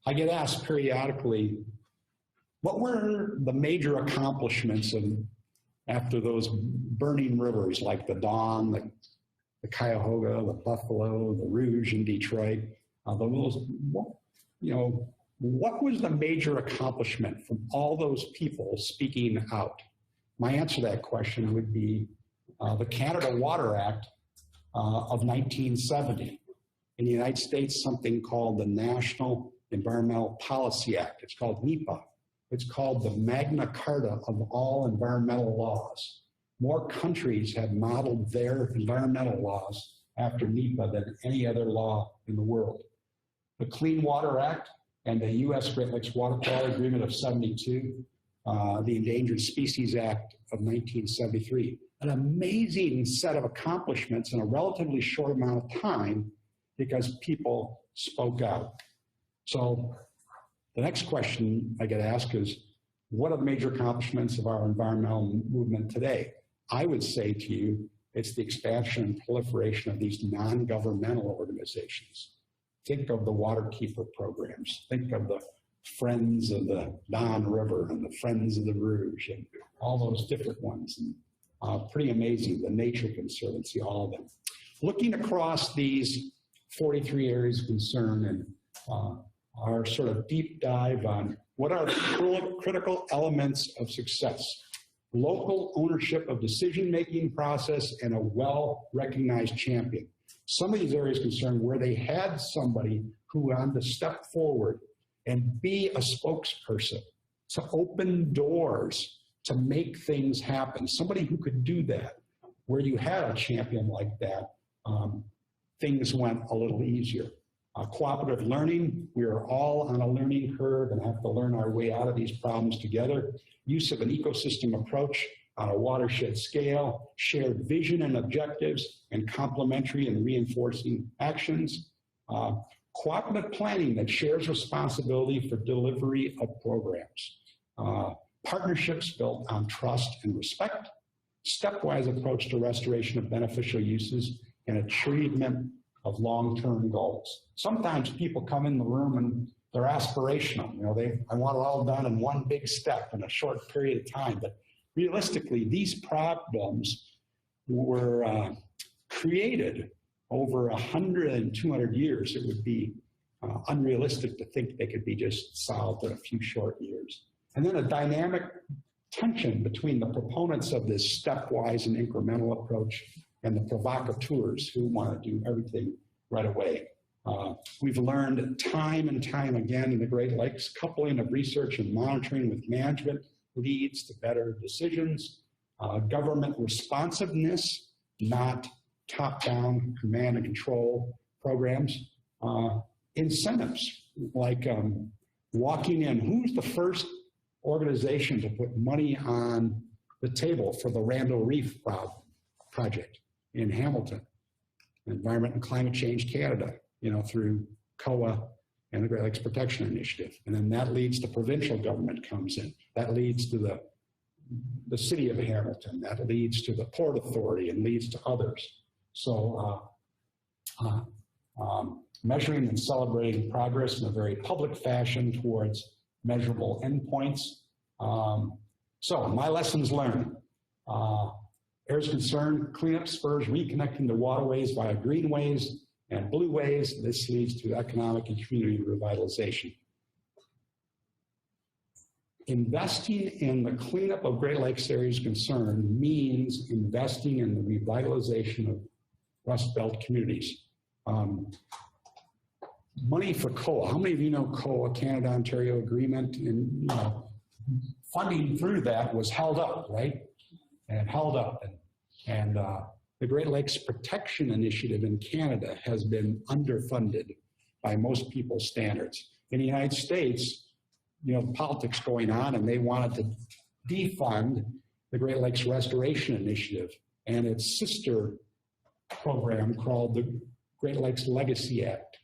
B: I get asked periodically, what were the major accomplishments after those burning rivers like the Don, the Cuyahoga, the Buffalo, the Rouge in Detroit? You know, what was the major accomplishment from all those people speaking out? My answer to that question would be the Canada Water Act of 1970. In the United States, something called the National Environmental Policy Act. It's called NEPA. It's called the Magna Carta of all environmental laws. More countries have modeled their environmental laws after NEPA than any other law in the world. The Clean Water Act and the U.S. Great Lakes Water Quality Agreement of 72, the Endangered Species Act of 1973. An amazing set of accomplishments in a relatively short amount of time because people spoke out. So the next question I get asked is, what are the major accomplishments of our environmental movement today? I would say to you, it's the expansion and proliferation of these non-governmental organizations. Think of the waterkeeper programs. Think of the Friends of the Don River and the Friends of the Rouge and all those different ones. And, pretty amazing, the Nature Conservancy, all of them. Looking across these 43 areas of concern and our sort of deep dive on what are the critical elements of success. Local ownership of decision-making process and a well-recognized champion. Some of these areas of concern where they had somebody who wanted to step forward and be a spokesperson, to open doors, to make things happen. Somebody who could do that. Where you had a champion like that, things went a little easier. Cooperative learning, we are all on a learning curve and have to learn our way out of these problems together. Use of an ecosystem approach on a watershed scale, shared vision and objectives, and complementary and reinforcing actions. Cooperative planning that shares responsibility for delivery of programs. Partnerships built on trust and respect. Stepwise approach to restoration of beneficial uses and achievement of long-term goals. Sometimes people come in the room and they're aspirational. You know, I want it all done in one big step in a short period of time. But realistically, these problems were created over 100 and 200 years. It would be unrealistic to think they could be just solved in a few short years. And then a dynamic tension between the proponents of this stepwise and incremental approach and the provocateurs who want to do everything right away. We've learned time and time again in the Great Lakes, coupling of research and monitoring with management leads to better decisions. Government responsiveness, not top-down command and control programs. Incentives, like walking in. Who's the first organization to put money on the table for the Randall Reef project in Hamilton? Environment and Climate Change Canada, you know, through COA and the Great Lakes Protection Initiative. And then that leads to provincial government comes in. That leads to the city of Hamilton. That leads to the Port Authority and leads to others. So measuring and celebrating progress in a very public fashion towards measurable endpoints. So my lessons learned. Areas concerned, cleanup spurs reconnecting the waterways via greenways and blueways. This leads to economic and community revitalization. Investing in the cleanup of Great Lakes areas concerned means investing in the revitalization of Rust Belt communities. Money for COA. How many of you know COA, Canada-Ontario Agreement? And funding through that was held up, right? And held up. And the Great Lakes Protection Initiative in Canada has been underfunded by most people's standards. In the United States, politics going on, and they wanted to defund the Great Lakes Restoration Initiative and its sister program called the Great Lakes Legacy Act,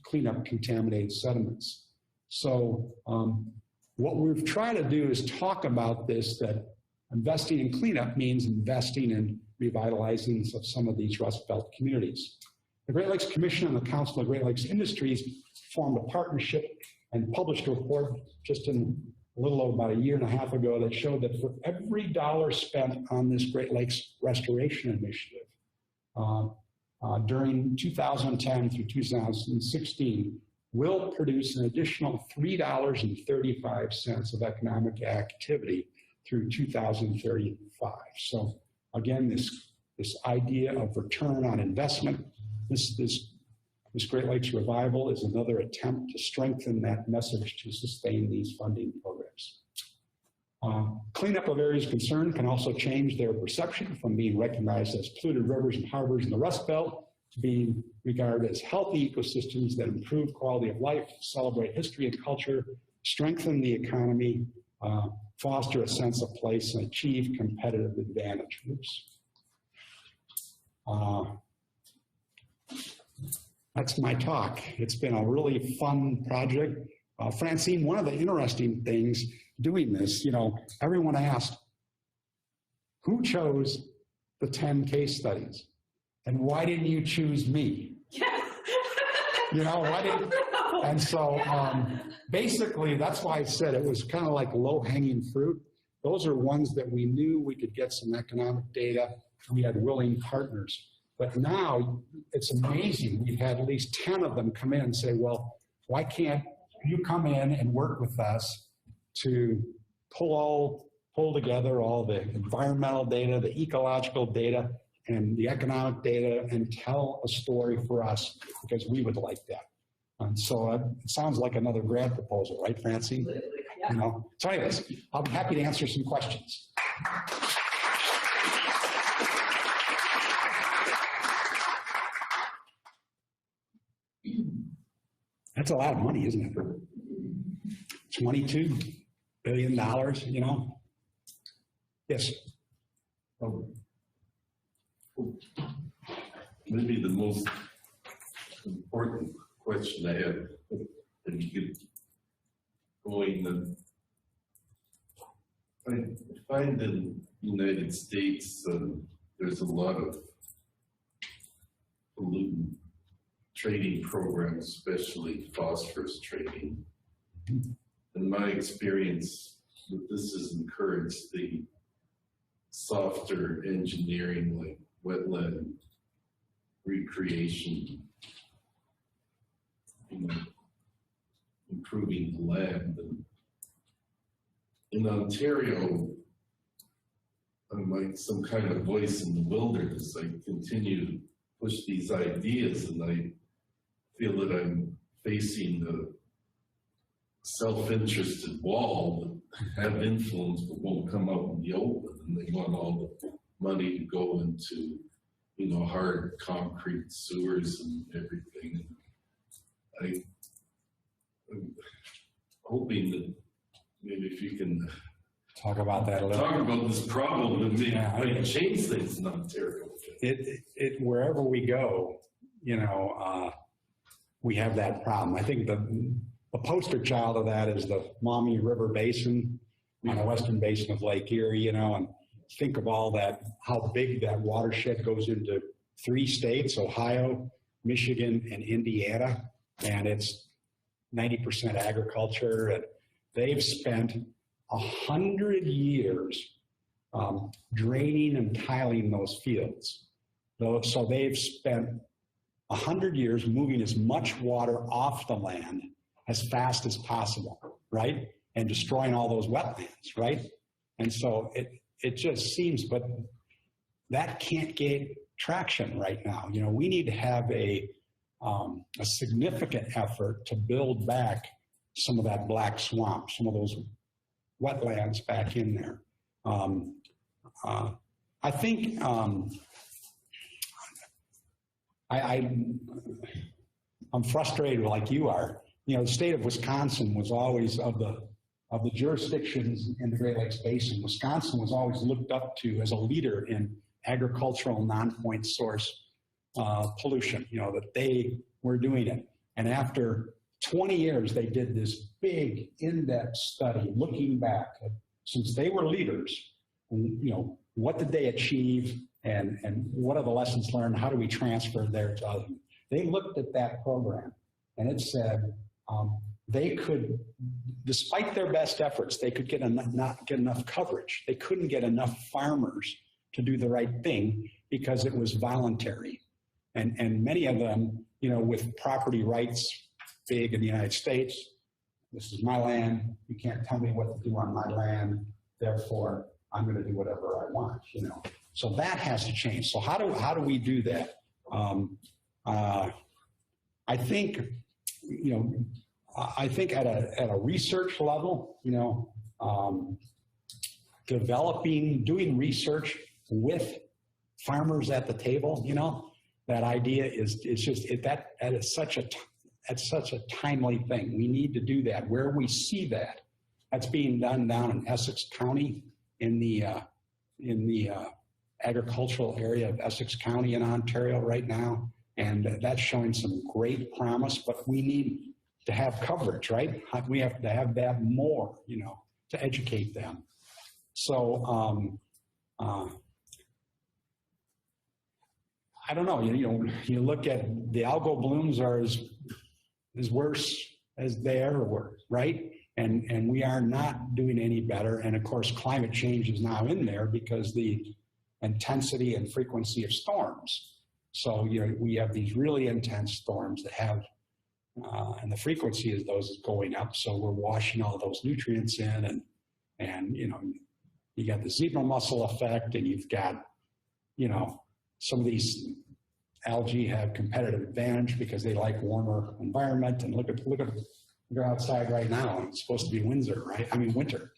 B: clean up contaminated sediments. So what we've tried to do is talk about this, that investing in cleanup means investing in revitalizing of some of these Rust Belt communities. The Great Lakes Commission and the Council of Great Lakes Industries formed a partnership and published a report just in a little over about a year and a half ago that showed that for every dollar spent on this Great Lakes Restoration Initiative during 2010 through 2016 will produce an additional $3.35 of economic activity through 2035. So again, this idea of return on investment, this Great Lakes Revival is another attempt to strengthen that message to sustain these funding programs. Cleanup of areas concerned can also change their perception from being recognized as polluted rivers and harbors in the Rust Belt to being regarded as healthy ecosystems that improve quality of life, celebrate history and culture, strengthen the economy, foster a sense of place, and achieve competitive advantage. That's my talk. It's been a really fun project. Francine, one of the interesting things doing this, everyone asked, who chose the 10 case studies? And why didn't you choose me? Why didn't? And so basically, that's why I said it was kind of like low-hanging fruit. Those are ones that we knew we could get some economic data. We had willing partners. But now it's amazing. We've had at least 10 of them come in and say, well, why can't you come in and work with us to pull together all the environmental data, the ecological data, and the economic data and tell a story for us, because we would like that. And so it sounds like another grant proposal, right, Francine?
C: Yeah.
B: So anyways, I'll be happy to answer some questions. That's a lot of money, isn't it? $22 billion, Yes.
D: Maybe the most important question I have, if you could going, I find in the United States there's a lot of pollutant trading programs, especially phosphorus trading. In my experience, this has encouraged the softer engineering like wetland recreation, improving the land. And in Ontario, I'm like some kind of voice in the wilderness. I continue to push these ideas, and I feel that I'm facing a self-interested wall that have influence but won't come out in the open, and they want all the money to go into, hard concrete sewers and everything. I'm hoping that maybe if you can
B: talk about that a little.
D: Talk about this problem and maybe change things in Ontario.
B: Wherever we go, we have that problem. I think the poster child of that is the Maumee River Basin on the western basin of Lake Erie, you know, and think of all that, how big that watershed goes into 3 states, Ohio, Michigan, and Indiana, and it's 90% agriculture, and they've spent 100 years draining and tiling those fields. So they've spent 100 years moving as much water off the land as fast as possible, right? And destroying all those wetlands, right? And so it just seems, but that can't get traction right now. You know, we need to have a significant effort to build back some of that black swamp, some of those wetlands back in there. I think I'm frustrated like you are. You know, the state of Wisconsin was always, of the jurisdictions in the Great Lakes Basin, Wisconsin was always looked up to as a leader in agricultural non-point source pollution, you know, that they were doing it. And after 20 years, they did this big in-depth study looking back at, since they were leaders, you know, what did they achieve and what are the lessons learned? How do we transfer there to others? They looked at that program and it said they could, despite their best efforts, they could not get enough coverage. They couldn't get enough farmers to do the right thing because it was voluntary. And many of them, you know, with property rights big in the United States, this is my land, you can't tell me what to do on my land, therefore I'm going to do whatever I want, you know. So that has to change. So how do we do that? I think, you know, I think at a research level, you know, doing research with farmers at the table, you know, that idea is just that is such a timely thing. We need to do that. Where we see that, that's being done down in Essex County in the agricultural area of Essex County in Ontario right now, and that's showing some great promise. But we need to have coverage, right? We have to have that more, you know, to educate them. So I don't know. You know, you look at the algal blooms are as worse as they ever were, right? And we are not doing any better. And of course, climate change is now in there because the intensity and frequency of storms. So, you know, we have these really intense storms that have, and the frequency of those is going up. So we're washing all those nutrients in, and you know, you got the zebra mussel effect, and you've got, you know, some of these algae have competitive advantage because they like warmer environment. And look at you're outside right now. It's supposed to be Windsor, right? I mean winter,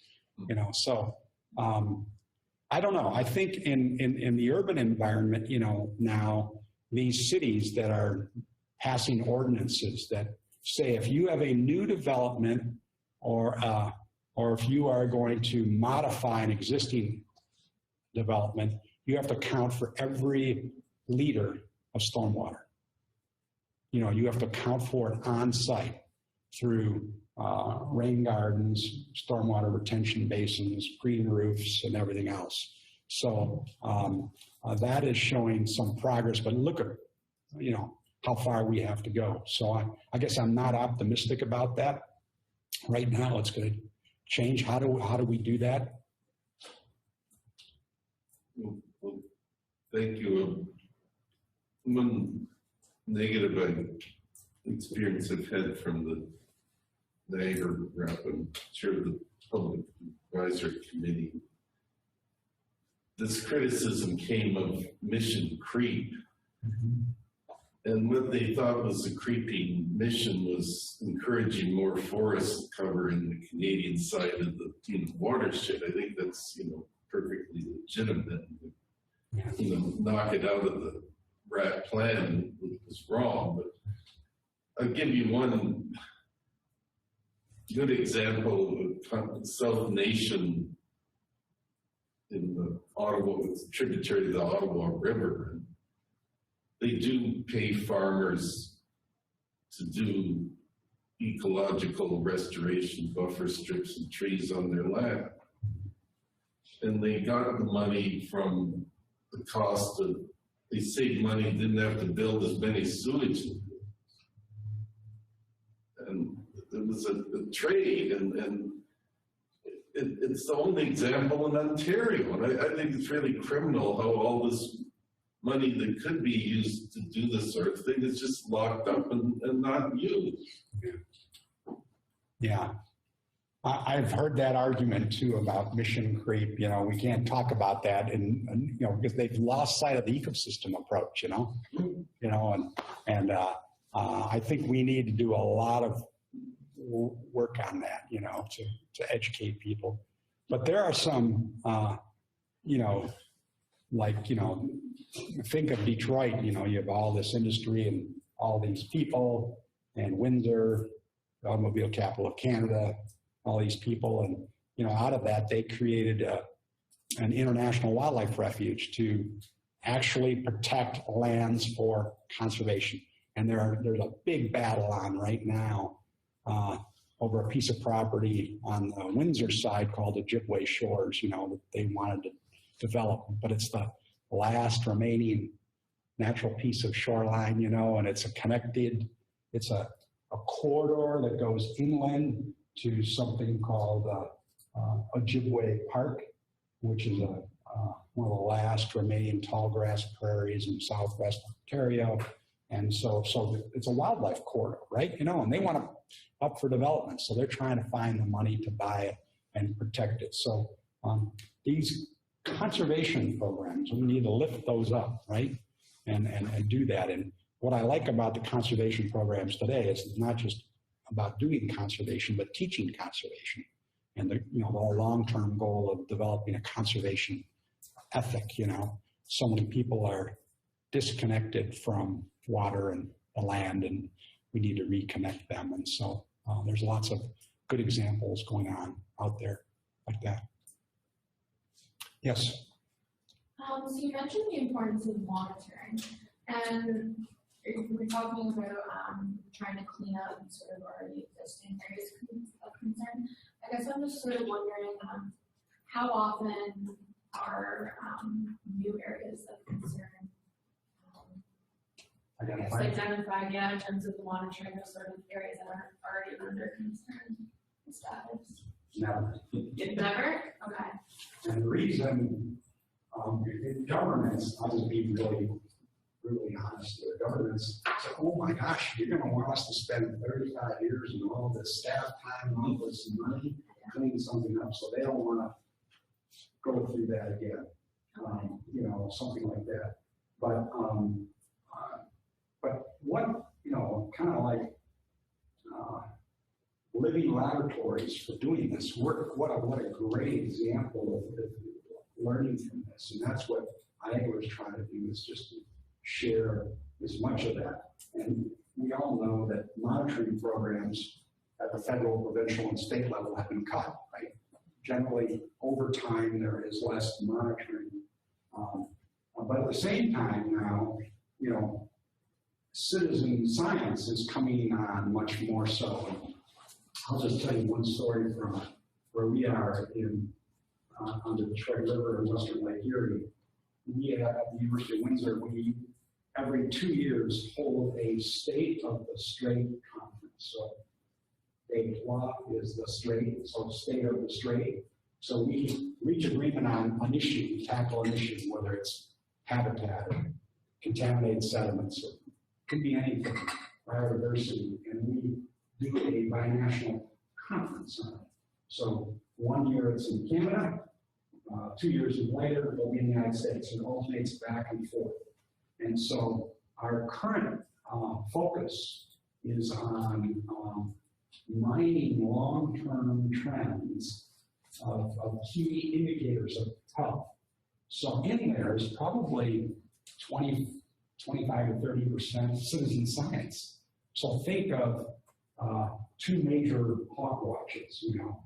B: you know. So I don't know. I think in the urban environment, you know, now these cities that are passing ordinances that say if you have a new development or if you are going to modify an existing development, you have to account for every liter of stormwater. You know, you have to account for it on site through rain gardens, stormwater retention basins, green roofs, and everything else. So that is showing some progress, but look at, you know, how far we have to go. So I guess I'm not optimistic about that. Right now, it's going to change. How do we do that?
D: Well, thank you. One negative experience I've had from the Niagara route, I'm chair of the Public Advisory Committee. This criticism came of mission creep.
B: Mm-hmm.
D: And what they thought was a creeping mission was encouraging more forest cover in the Canadian side of the watershed. I think that's, you know, perfectly legitimate. You know, knock it out of the rat plan was wrong. But I'll give you one good example of South Nation in the Ottawa, it's tributary to the Ottawa River. They do pay farmers to do ecological restoration, buffer strips and trees on their land. And they got the money from the cost of, they saved money, didn't have to build as many sewage. And it was a trade, and it's the only example in Ontario. And I think it's really criminal how all this money that could be used to do this sort of thing is just locked up and not used.
B: Yeah. I've heard that argument too about mission creep. You know, we can't talk about that, and you know, because they've lost sight of the ecosystem approach. And I think we need to do a lot of work on that. You know, to educate people. But there are some, you know, like, you know, think of Detroit. You know, you have all this industry and all these people, and Windsor, the automobile capital of Canada. All these people, and you know, out of that they created an international wildlife refuge to actually protect lands for conservation. And there's a big battle on right now over a piece of property on the Windsor side called the Ojibwe Shores. You know, that they wanted to develop, but it's the last remaining natural piece of shoreline. You know, and it's it's a corridor that goes inland to something called Ojibwe Park, which is one of the last remaining tall grass prairies in southwest Ontario. And so it's a wildlife corridor, right? You know, and they want to up for development. So they're trying to find the money to buy it and protect it. So these conservation programs, we need to lift those up, right? And do that. And what I like about the conservation programs today is it's not just about doing conservation, but teaching conservation, and the long-term goal of developing a conservation ethic. You know, so many people are disconnected from water and the land, and we need to reconnect them. And so there's lots of good examples going on out there like that. Yes.
E: So you mentioned the importance of monitoring, and we're talking about trying to clean up sort of already existing areas of concern. I guess I'm just sort of wondering how often are new areas of concern identified, yeah, in terms of the monitoring of sort of areas that are already under concern status?
B: Never.
E: Never? Okay.
B: And the reason governments, I'll just be really honest with governments, say, oh my gosh, you're going to want us to spend 35 years and all this staff time, all this money, clean something up. So they don't want to go through that again, you know, something like that. But what, you know, kind of like living laboratories for doing this work, what a great example of learning from this. And that's what IAGLER is trying to do, is just to share as much of that. And we all know that monitoring programs at the federal, provincial, and state level have been cut, right? Generally, over time, there is less monitoring. But at the same time now, you know, citizen science is coming on much more so. I'll just tell you one story from where we are on the Detroit River in western Lake Erie. We at the University of Windsor, we every 2 years hold a State of the Strait conference. So DEPLA is the strait, so State of the Strait. So we reach agreement on an issue, tackle an issue, whether it's habitat, contaminated sediments, or it could be anything, biodiversity, and we do a binational conference on it. So 1 year it's in Canada, 2 years later it'll be in the United States. It alternates back and forth. And so our current focus is on mining long-term trends of key indicators of health. So in there is probably 25 to 30% citizen science. So think of two major hawk watches, you know.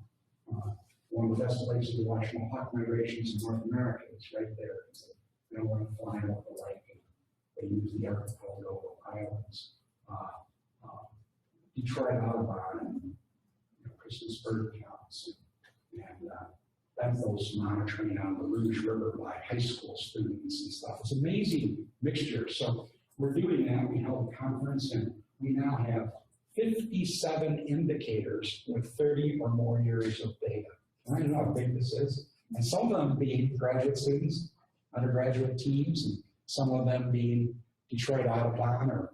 B: One of the best places to watch hawk migrations in North America is right there. They don't want to fly up the lake. They use the archipelago islands. Detroit Audubon and Christmas bird counts. And then those monitoring on the Rouge River by high school students and stuff. It's an amazing mixture. So we're doing that. We held a conference and we now have 57 indicators with 30 or more years of data. I don't know how big this is. And some of them being graduate students, undergraduate teams, and some of them being Detroit Audubon or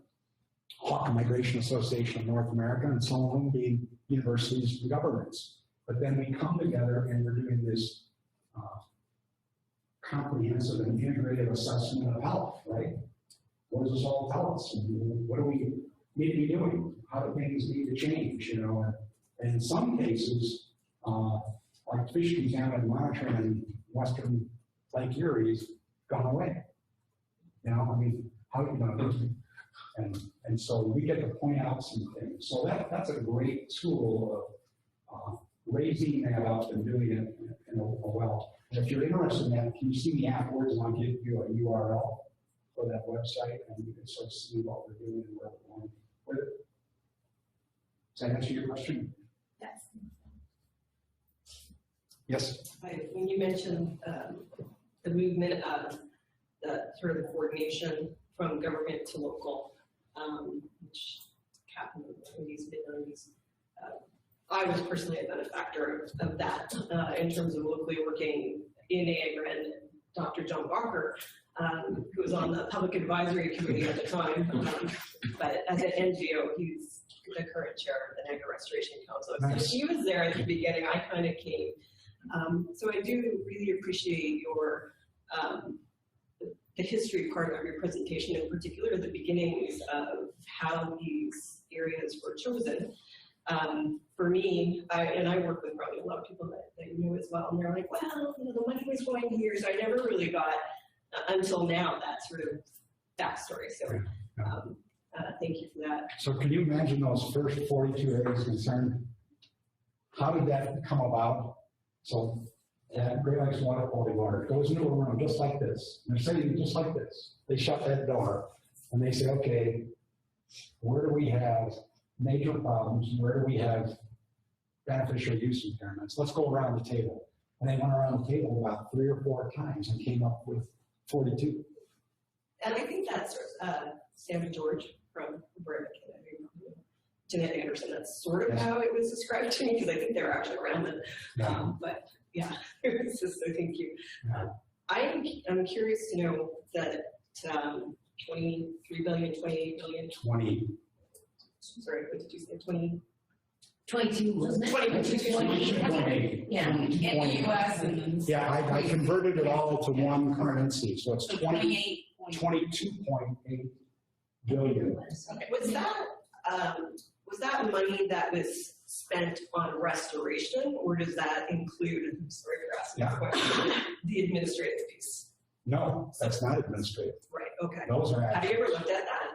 B: Hawk Migration Association of North America, and some of them being universities and governments. But then we come together and we're doing this comprehensive and integrated assessment of health, right? What does this all tell us? What do we need to be doing? How do things need to change, you know? And in some cases, like fish contaminant monitoring in Western Lake Erie's gone away. You know, I mean, how, you know, and so we get to point out some things. So that's a great tool of raising that up and doing it in a well. And if you're interested in that, can you see me afterwards and I'll give you a URL for that website and you can sort of see what we're doing and where we're going with it. Does that answer your question?
E: Yes.
B: Yes.
C: When you mentioned the movement of the sort of coordination from government to local, which happened in these mid-90s, I was personally a benefactor of that in terms of locally working in Niagara, and Dr. John Barker, who was on the public advisory committee at the time, but as an NGO, he's the current chair of the Niagara Restoration Council.
B: Nice.
C: So he was there at the beginning. I kind of came. So I do really appreciate your the history part of your presentation, in particular the beginnings of how these areas were chosen. For me, I work with probably a lot of people that you know as well, and they're like, well, you know, the money was going here, so I never really got, until now, that sort of backstory. So thank you for that.
B: So can you imagine those first 42 areas concerned? How did that come about? So Great Lakes Water Quality Water goes into a room just like this. And they're sitting just like this. They shut that door and they say, okay, where do we have major problems? Where do we have beneficial use impairments? Let's go around the table. And they went around the table about 3 or 4 times and came up with 42.
C: And I think that's Sammy George from Brick, Jeanette Anderson. That's sort of how it was described to me, because I think they were actually around it. But yeah, it was just, so thank you. I'm curious to know that 23 billion, 28 billion.
B: 20.
C: Sorry, what did you say? 20?
F: 22, wasn't it?
B: 22.8.
F: Yeah, in the US and.
B: Yeah, I converted it all to one currency, so it's
F: 28.
B: 22.8 billion.
C: Okay. Was that money that was spent on restoration, or does that include, I'm sorry for asking the question, the administrative piece?
B: No, that's not administrative.
C: Right, okay.
B: Those are
C: Have you
B: actually.
C: ever looked at that?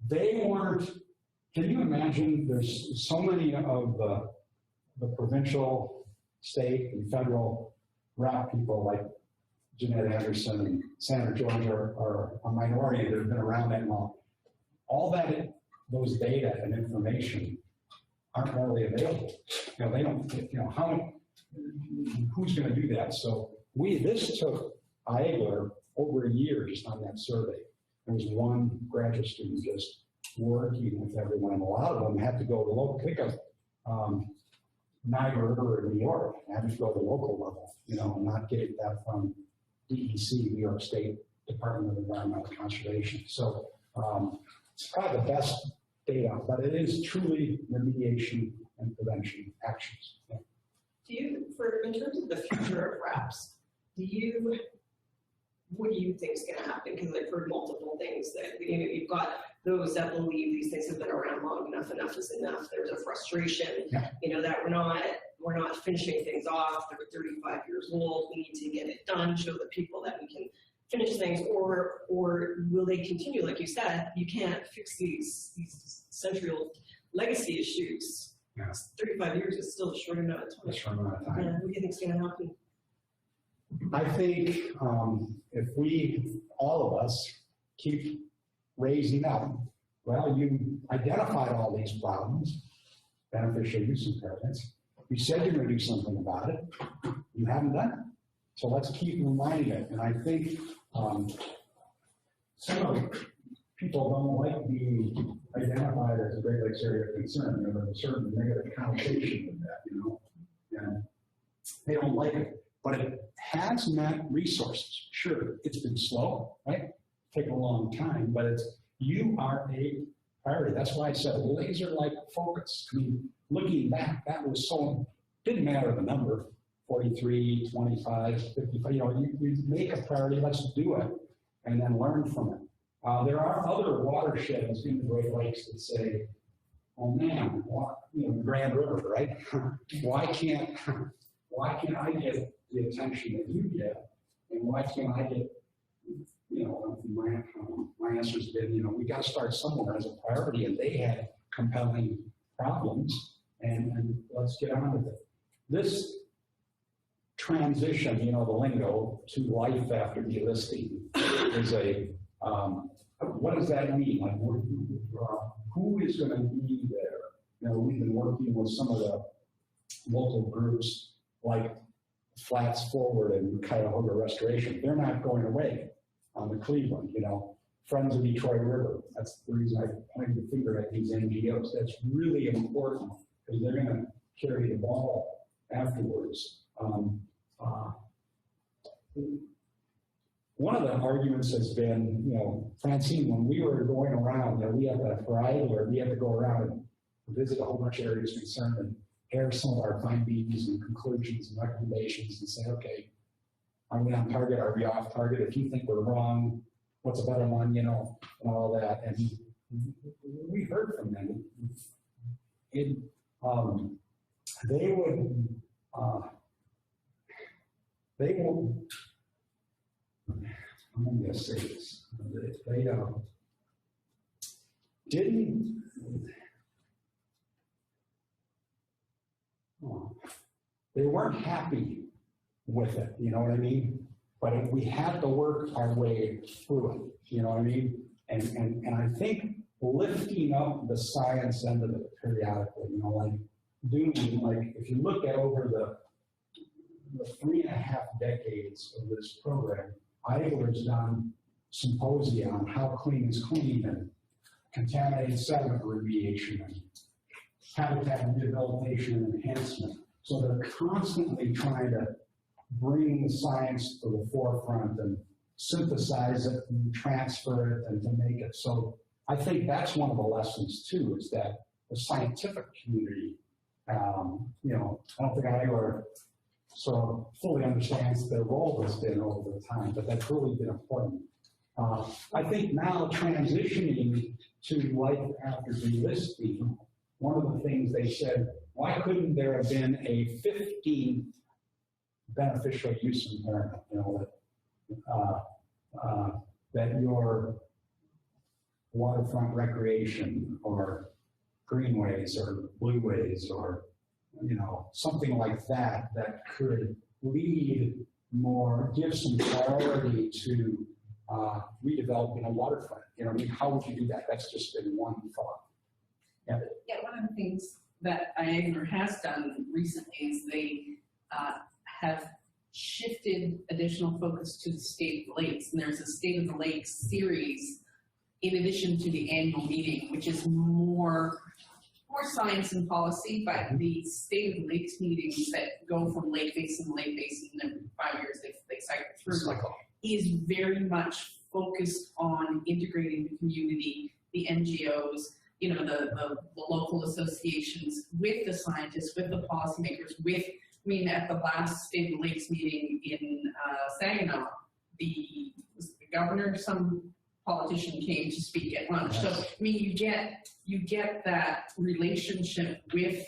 B: They weren't, can you imagine, there's so many of the provincial, state, and federal rep people like Jeanette Anderson and Senator George are a minority that have been around that long. All that, those data and information aren't readily available. You know, they don't, you know, who's going to do that? So this took IAGLR over a year just on that survey. There was one graduate student just working with everyone, and a lot of them had to go to local, pick up Niagara River in New York, and had to go to the local level, you know, and not get that from DEC, New York State Department of Environmental Conservation. So it's probably the best data, but it is truly remediation and prevention actions. Yeah.
C: Do you, in terms of the future of RAPs, what do you think is going to happen? Because I've heard multiple things that, you know, you've got those that believe these things have been around long enough, enough is enough. There's a frustration, you know, that we're not finishing things off. They're 35 years old. We need to get it done, show the people that we can finish things, or will they continue? Like you said, you can't fix these century-old legacy issues.
B: Yeah.
C: 35 years is still a short amount of time.
B: That's a short amount of time.
C: Yeah, what do you think is going to happen?
B: I think if we, all of us, keep raising up Well, you identified all these problems, beneficial use impairments. You said you're going to do something about it. You haven't done it. So let's keep reminding it. And I think some people don't like being identified as a Great Lakes area of concern. You know, there's a certain negative connotation with that, you know, and they don't like it. But it has meant resources. Sure, it's been slow, right? Taken a long time, but you are a priority. That's why I said laser-like focus. I mean, looking back, that was so, didn't matter the number, 43, 25, 55, you know, you make a priority, let's do it, and then learn from it. There are other watersheds in the Great Lakes that say, oh man, you know, Grand River, right? Why can't I get the attention that you get, and why can't I get, you know, my answer's been, you know, we got to start somewhere as a priority, and they had compelling problems, and let's get on with it. This transition, you know, the lingo to life after delisting is a, what does that mean? Like, who is going to be there? You know, we've been working with some of the local groups like Flats Forward and Cuyahoga Restoration. They're not going away on the Cleveland, you know. Friends of Detroit River, that's the reason I pointed the finger at these NGOs. That's really important because they're going to carry the ball afterwards. One of the arguments has been, you know, Francine, when we were going around, you know, we had a variety where we had to go around and visit a whole bunch of areas concerned and air some of our findings and conclusions and recommendations and say, okay, are we on target? Are we off target? If you think we're wrong, what's a better one, you know, and all that. And we heard from them. They will, I'm going to say this, they weren't happy with it, you know what I mean? But we had to work our way through it, you know what I mean? And I think lifting up the science end of it periodically, you know, like doing, like if you look at over the 3.5 decades of this program, Eidler's done symposia on how clean is clean and contaminated sediment remediation and habitat rehabilitation and enhancement. So they're constantly trying to bring the science to the forefront and synthesize it and transfer it and to make it. So I think that's one of the lessons too, is that the scientific community, you know, I don't think Eidler so fully understands their role has been over the time, but that's really been important. I think now transitioning to life after delisting, one of the things they said, why couldn't there have been a 15 beneficial use impairment, you know, that your waterfront recreation or greenways or blueways or, you know, something like that, that could lead more, give some priority to redeveloping a waterfront. You know, I mean, how would you do that? That's just been one thought. Yeah.
F: Yeah, one of the things that Eidler has done recently is they have shifted additional focus to the State of the Lakes, and there's a State of the Lakes series in addition to the annual meeting, which is more science and policy, but the State of the Lakes meetings that go from lake basin to lake basin, and every 5 years they cycle through, is very much focused on integrating the community, the NGOs, you know, the local associations, with the scientists, with the policymakers, with, I mean, at the last State of the Lakes meeting in Saginaw, the governor, some politician came to speak at lunch. So, I mean, you get that relationship with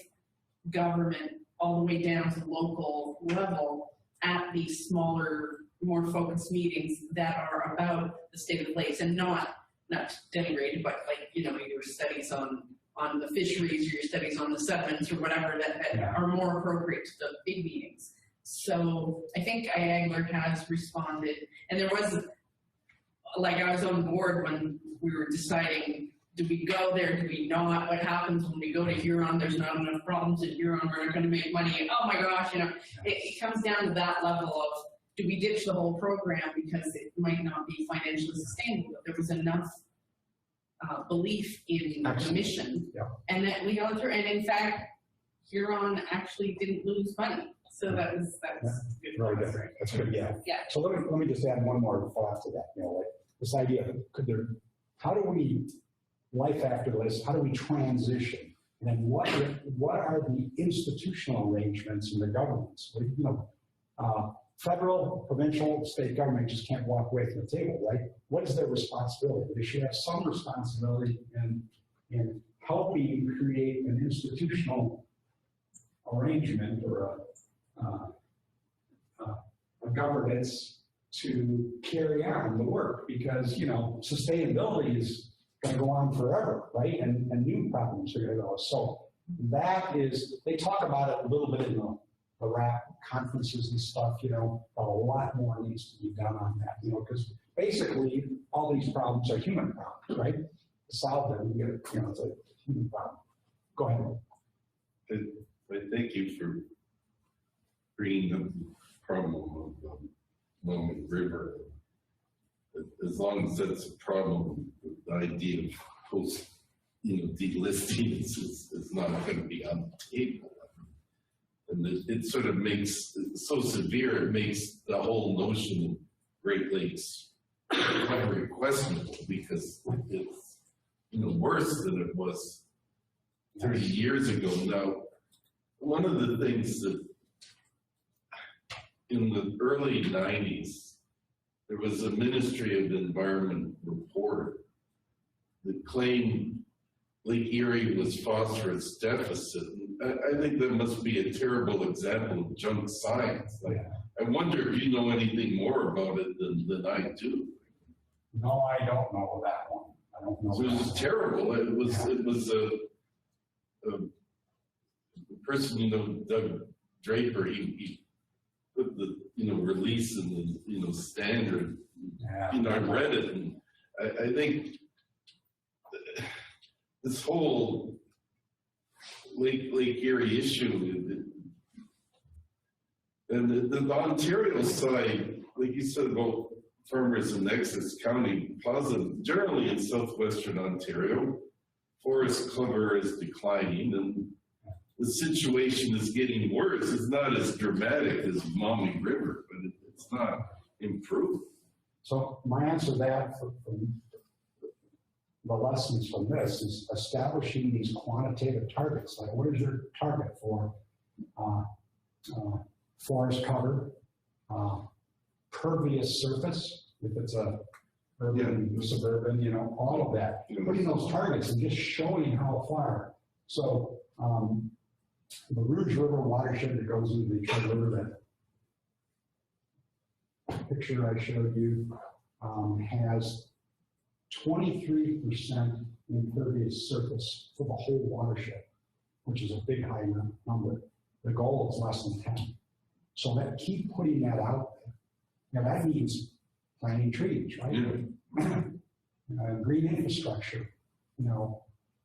F: government all the way down to the local level at these smaller, more focused meetings that are about the State of the Lakes, and not denigrated, but like, you know, your studies on the fisheries or your studies on the sediments or whatever that are more appropriate to the big meetings. So I think Eidler has responded, and there was, like, I was on board when we were deciding, Do we go there? Do we not? What happens when we go to Huron? There's not enough problems in Huron. We're not going to make money. Oh my gosh, it comes down to that level of, do we ditch the whole program because it might not be financially sustainable? But there was enough belief in the mission, and that we got through. And in fact, Huron actually didn't lose money, so that's good.
B: Very good. That's good. Yeah.
F: Yeah.
B: So let me just add one more thought to that. Like this idea of how do we life after this? How do we transition? And then what are the institutional arrangements in the governments? Federal, provincial, state government just can't walk away from the table, right? What is their responsibility? They should have some responsibility in helping create an institutional arrangement or a governance to carry on the work, because sustainability is going to go on forever, right? And new problems are going to go. So that is, they talk about it a little bit in the RAP conferences and stuff, but a lot more needs to be done on that, because basically all these problems are human problems, right? To solve them, it's a human problem. Go ahead.
D: I thank you for bringing up the problem of Willamette River. As long as that's a problem, the idea of post, delisting is not going to be on the table. And it sort of makes it so severe, it makes the whole notion of Great Lakes recovery questionable, because it's worse than it was 30 years ago. Now, one of the things that in the early 90s, there was a Ministry of Environment report that claimed Lake Erie was phosphorus deficit. I think that must be a terrible example of junk science. I wonder if you know anything more about it than I do.
B: No, I don't know that one. I don't know.
D: So it was terrible. It was a person, Doug Draper, he put the, release in the, Standard. I read it, and I think this whole Lake Erie issue, and the Ontario side, like you said about farmers in Essex County, positive. Generally in southwestern Ontario, forest cover is declining, and the situation is getting worse. It's not as dramatic as Maumee River, but it's not improved.
B: So my answer to that, from the lessons from this, is establishing these quantitative targets. Like, what is your target for forest cover, pervious surface, if it's a urban, suburban, all of that. Putting those targets and just showing how far. So the Rouge River watershed that goes into the Detroit River, that picture I showed you, has 23% impervious surface for the whole watershed, which is a big high number. The goal is less than 10. So that keep putting that out there. That means planting trees, right? Green infrastructure,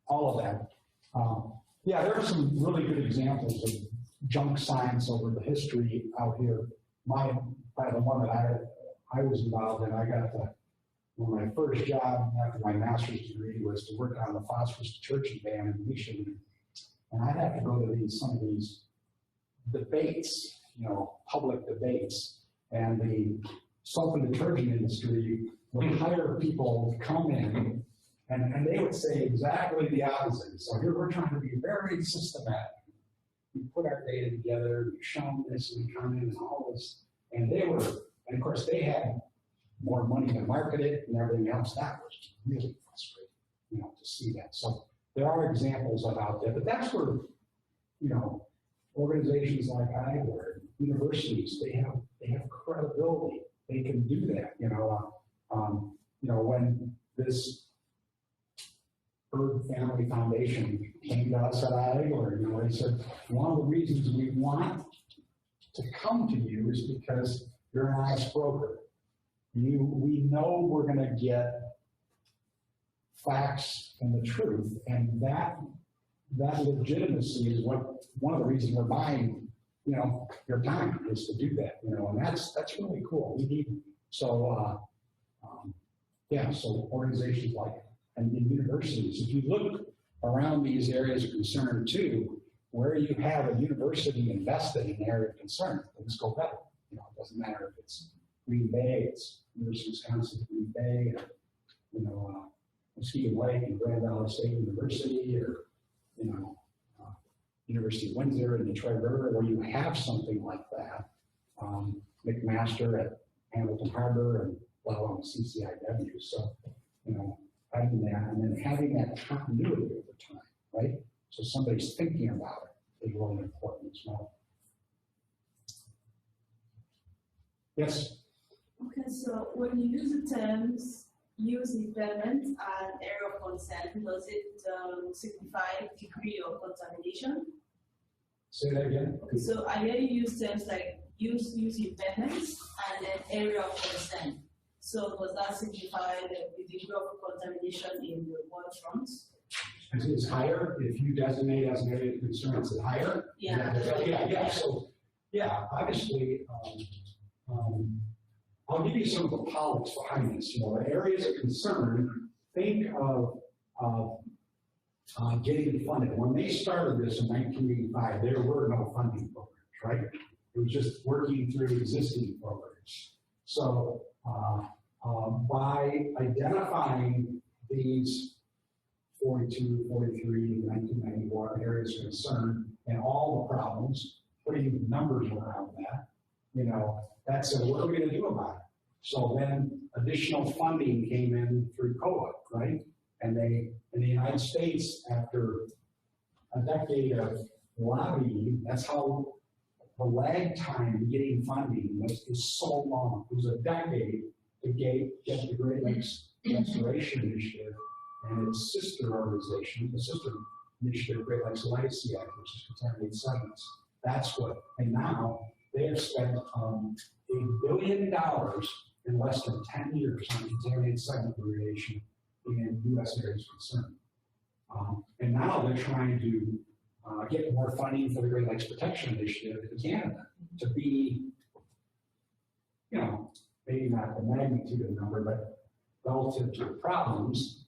B: all of that. There are some really good examples of junk science over the history out here. By the one that I was involved in, I got my first job after my master's degree was to work on the phosphorus detergent ban in Michigan. And I'd have to go to some of these debates, public debates, and the soap and detergent industry would hire people to come in, and they would say exactly the opposite. So here we're trying to be very systematic. We put our data together, we show them this, we come in and all this, and of course they had more money to market it and everything else. That was really frustrating, to see that. So there are examples out there, but that's where, organizations like or universities, they have credibility. They can do that. When this Bird Family Foundation came to us at Iowa, they said, one of the reasons we want to come to you is because you're an honest broker. We know we're going to get facts and the truth, and that legitimacy is one of the reasons we're buying, your time is to do that, and that's really cool. We need, so organizations like, and in universities, if you look around these areas of concern too, where you have a university invested in an area of concern, things go better. It doesn't matter if it's Green Bay, it's University of Wisconsin, Green Bay, or, Muskegon Lake and Grand Valley State University, or, University of Windsor and Detroit River, where you have something like that. McMaster at Hamilton Harbor and on CCIW. So, having that and then having that continuity over time, right? So somebody's thinking about it is really important as well. Yes?
A: Okay, so when you use the terms use impairment and area of concern, does it signify degree of contamination?
B: Say that again. Okay.
A: So I hear you use terms like use impairments and then area of concern. So does that signify the degree of contamination in the waterfront?
B: It's higher if you designate as an area of concern. It's higher.
A: Yeah.
B: Yeah. So obviously, I'll give you some of the politics behind this. The areas of concern. Think of getting funded. When they started this in 1985, there were no funding programs, right? It was just working through existing programs. So by identifying these 42, 43, 1991 areas of concern and all the problems, putting numbers around that, that said, what are we going to do about it? So then additional funding came in through COA, right? And they, in the United States, after a decade of lobbying, that's how the lag time in getting funding is so long. It was a decade to get the Great Lakes Restoration Initiative and its sister organization, the sister initiative, Great Lakes Legacy Act, which is contaminated sediments. That's what, and now they have spent $1 billion in less than 10 years on contaminated sediment remediation in U.S. areas of concern. And now they're trying to get more funding for the Great Lakes Protection Initiative in Canada to be, maybe not the magnitude of the number, but relative to the problems,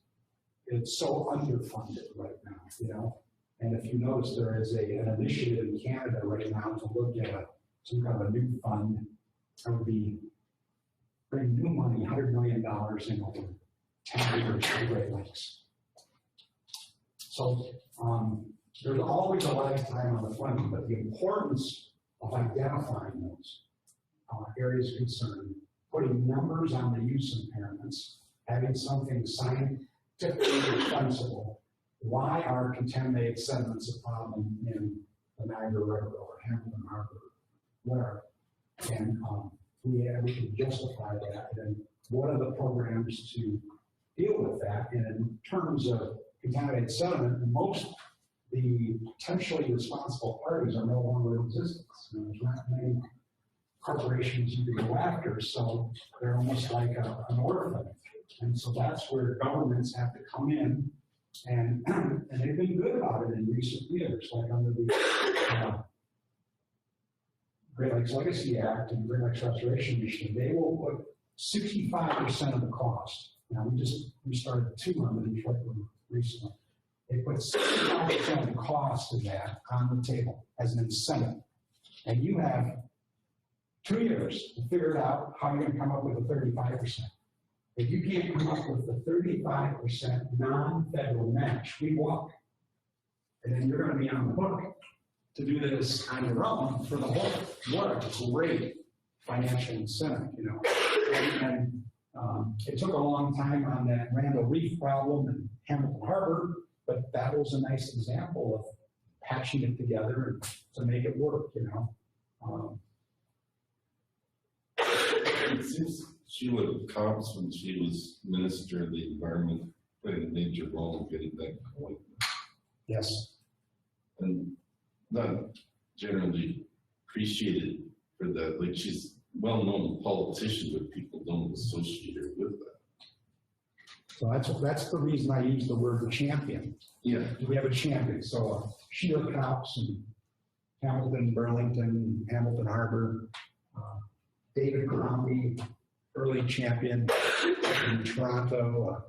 B: it's so underfunded right now, And if you notice, there is an initiative in Canada right now to look at some kind of a new fund that would be bring new money, $100 million in over 10 years to the Great Lakes. So there's always a lifetime on the funding, but the importance of identifying those areas of concern, putting numbers on the use impairments, having something scientifically defensible. Why are contaminated sediments a problem in the Niagara River or Hamilton Harbor, where? And we can justify that. And what are the programs to deal with that? And in terms of contaminated sediment, most the potentially responsible parties are no longer in existence. There's not many corporations you can go after, so they're almost like an orphan. And so that's where governments have to come in, and they've been good about it in recent years, like under the Great Lakes Legacy Act and Great Lakes Restoration Initiative. They will put 65% of the cost. Now we started 2 on the Detroit recently. They put 65% of the cost of that on the table as an incentive. And you have 2 years to figure out how you're going to come up with the 35%. If you can't come up with the 35% non-federal match, we walk. And then you're going to be on the hook to do this on your own for the whole. What a great financial incentive, And it took a long time on that Randall Reef problem in Hamilton Harbor, but that was a nice example of patching it together to make it work,
D: It seems Sheila Cobbs, when she was Minister of the Environment, played a major role in getting that going.
B: Yes.
D: And not generally appreciated for that. Like, she's well-known politician, but people don't associate her with that.
B: So that's the reason I use the word champion.
D: Yeah,
B: We have a champion, so sheer cops in Hamilton, Burlington, Hamilton Harbor, David Crombie, early champion in Toronto,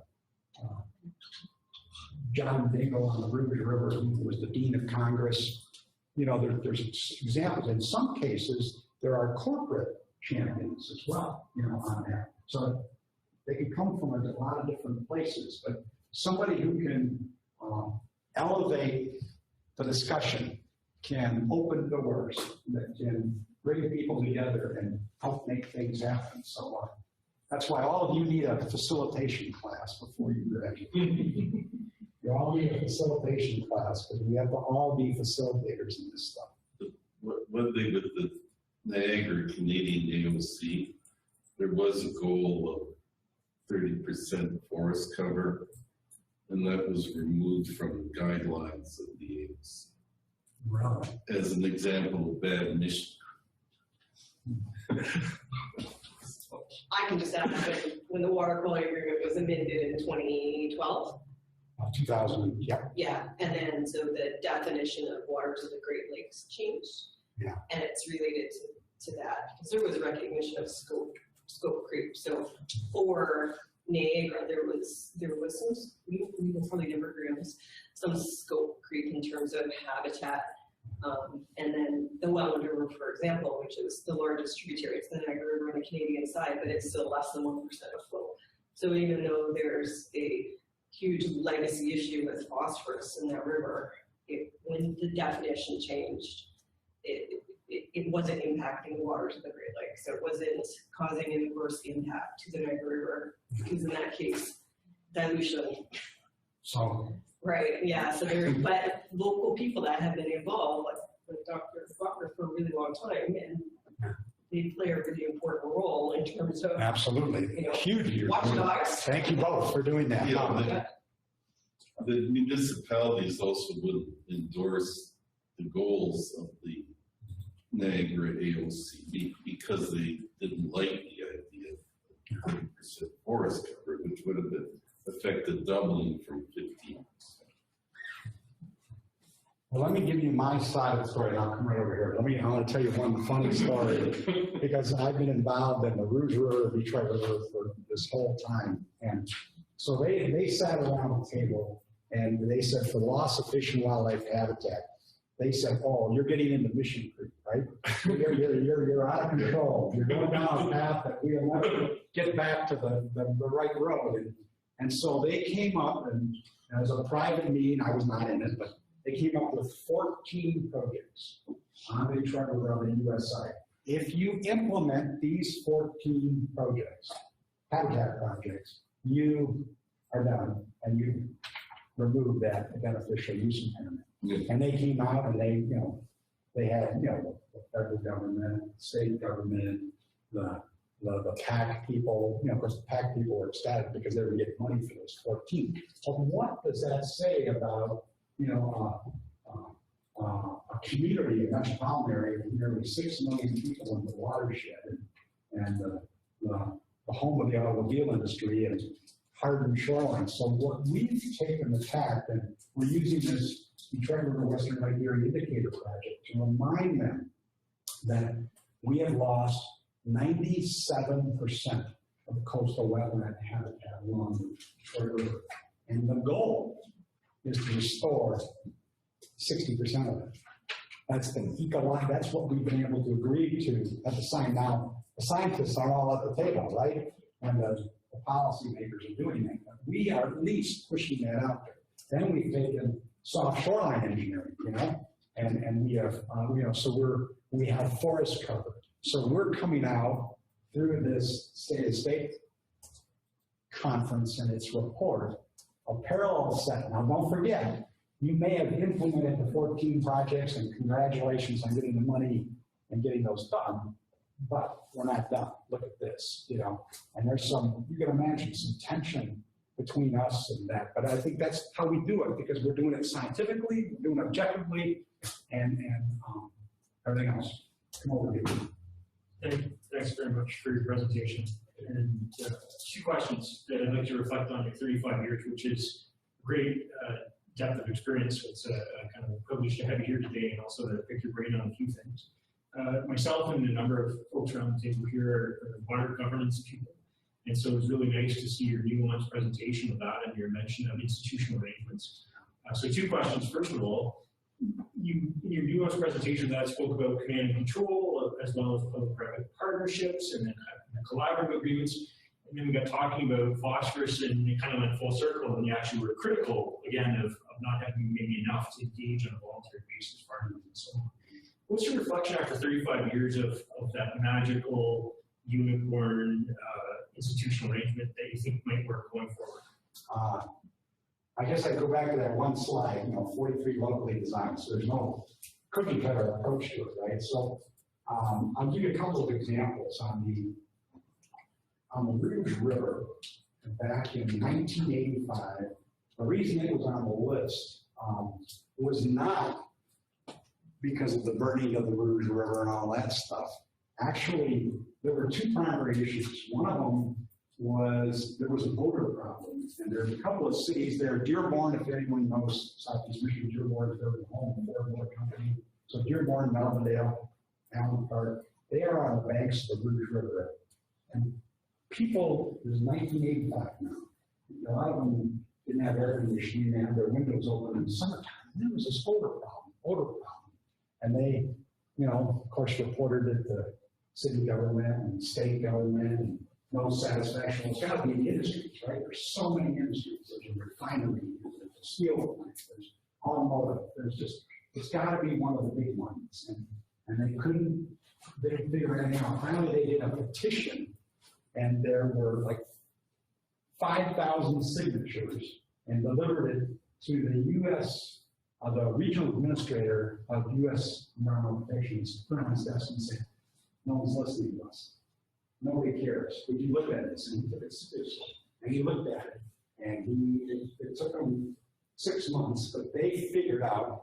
B: John Dingell on the Rouge River, who was the Dean of Congress. You know, there's examples. In some cases, there are corporate champions as well, you know, on that. So they can come from a lot of different places, but somebody who can elevate the discussion can open doors that can bring people together and help make things happen. So that's why all of you need a facilitation class before you graduate. You all need a facilitation class because we have to all be facilitators in this stuff.
D: one thing with the Niagara Canadian AOC, there was a goal of 30% forest cover, and that was removed from the guidelines of the AOC.
B: Right.
D: As an example of bad mission.
C: I can just add that when the water quality agreement was amended in 2012.
B: 2000, yeah.
C: Yeah, and then so the definition of waters of the Great Lakes changed.
B: Yeah.
C: And it's related to that, because there was a recognition of scope creep. So for Niagara, there was some, we will probably never agree on this, some scope creep in terms of habitat. And then the Welland River, for example, which is the largest tributary, it's the Niagara River on the Canadian side, but it's still less than 1% of flow. So even though there's a huge legacy issue with phosphorus in that river, when the definition changed, it wasn't impacting the waters of the Great Lakes. So it wasn't causing an adverse impact to the Niagara River, because in that case, dilution.
B: So.
C: Right, yeah, so there, but local people that have been involved, like Dr. Butler for a really long time, and they play a really important role in terms of.
B: Absolutely,
C: you know,
B: huge.
C: watchdogs.
B: Thank you both for doing that.
D: Yeah, the municipalities also would endorse the goals of the Niagara AOC because they didn't like the idea of 30% forest cover, which would have been affected doubling from 15%.
B: Well, let me give you my side of the story, and I'll come right over here. I want to tell you one funny story, because I've been involved in the Rouge River, Detroit River for this whole time. And so they sat around the table, and they said, for loss of fish and wildlife habitat, they said, oh, you're getting into Mission Creek, right? You're out of control. You're going down a path that we'll never get back to the right road. And so they came up, and as a private meeting, I was not in it, but they came up with 14 projects on the Detroit River on the US side. If you implement these 14 projects, habitat projects, you are done, and you remove that beneficial use impairment. Yeah. And they came out, and they had, the federal government, state government, the PAC people, of course the PAC people were ecstatic because they were getting money for those 14. So what does that say about, a community, a metropolitan area with nearly 6 million people in the watershed, and the home of the automobile industry and hardened shoreline. So what we've taken the tact, and we're using this Detroit River Western Lake Erie Indicator Project to remind them that we have lost 97% of coastal wetland habitat along the Detroit River. And the goal is to restore 60% of it. That's the ecological, that's what we've been able to agree to at the sign. Now, the scientists are all at the table, right? And the policymakers are doing that. But we are at least pushing that out there. Then we've taken soft shoreline engineering, and we have, so we have forest cover. So we're coming out through this state conference and its report, a parallel set. Now, don't forget, you may have implemented the 14 projects, and congratulations on getting the money and getting those done, but we're not done. Look at this, and there's some, you can imagine some tension between us and that, but I think that's how we do it, because we're doing it scientifically, we're doing it objectively, and everything else. Come over here.
G: Thanks very much for your presentation. And two questions that I'd like to reflect on your 35 years, which is great depth of experience. It's a kind of a privilege to have you here today and also to pick your brain on a few things. Myself and a number of folks around the table here are water governance people. And so it was really nice to see your nuanced presentation of that and your mention of institutional arrangements. So two questions. First of all, you, in your nuanced presentation, that spoke about command and control, as well as public-private partnerships and then collaborative agreements. And then we got talking about phosphorus, and it kind of went full circle, and you actually were critical, again, of not having maybe enough to engage on a voluntary basis, farmers and so on. What's your reflection after 35 years of that magical unicorn institutional arrangement that you think might work going forward?
B: I guess I'd go back to that one slide, 43 locally designed, so there's no cookie cutter approach to it, right? So I'll give you a couple of examples on the Rouge River back in 1985. The reason it was on the list was not because of the burning of the Rouge River and all that stuff. Actually, there were two primary issues. One of them was there was a odor problem, and there's a couple of cities there. Dearborn, if anyone knows Southeast Michigan, Dearborn is their home water company. So Dearborn, Melvindale, Allen Park, they are on the banks of the Rouge River. And people, it was 1985 now, a lot of them didn't have air conditioning, they had their windows open in the summertime. And there was this odor problem. And they, of course, reported it to city government and state government, and no satisfaction. It's got to be in the industries, right? There's so many industries. There's a refinery, there's a steel plant, there's automotive, it's got to be one of the big ones. And they couldn't figure anything out. Finally, they did a petition, and there were like 5,000 signatures, and delivered it to the U.S., the regional administrator of U.S. Environmental Protection's Permanent desk, and said, no one's listening to us. Nobody cares. Would you look at this? And he took it seriously. And he looked at it, and it took him 6 months, but they figured out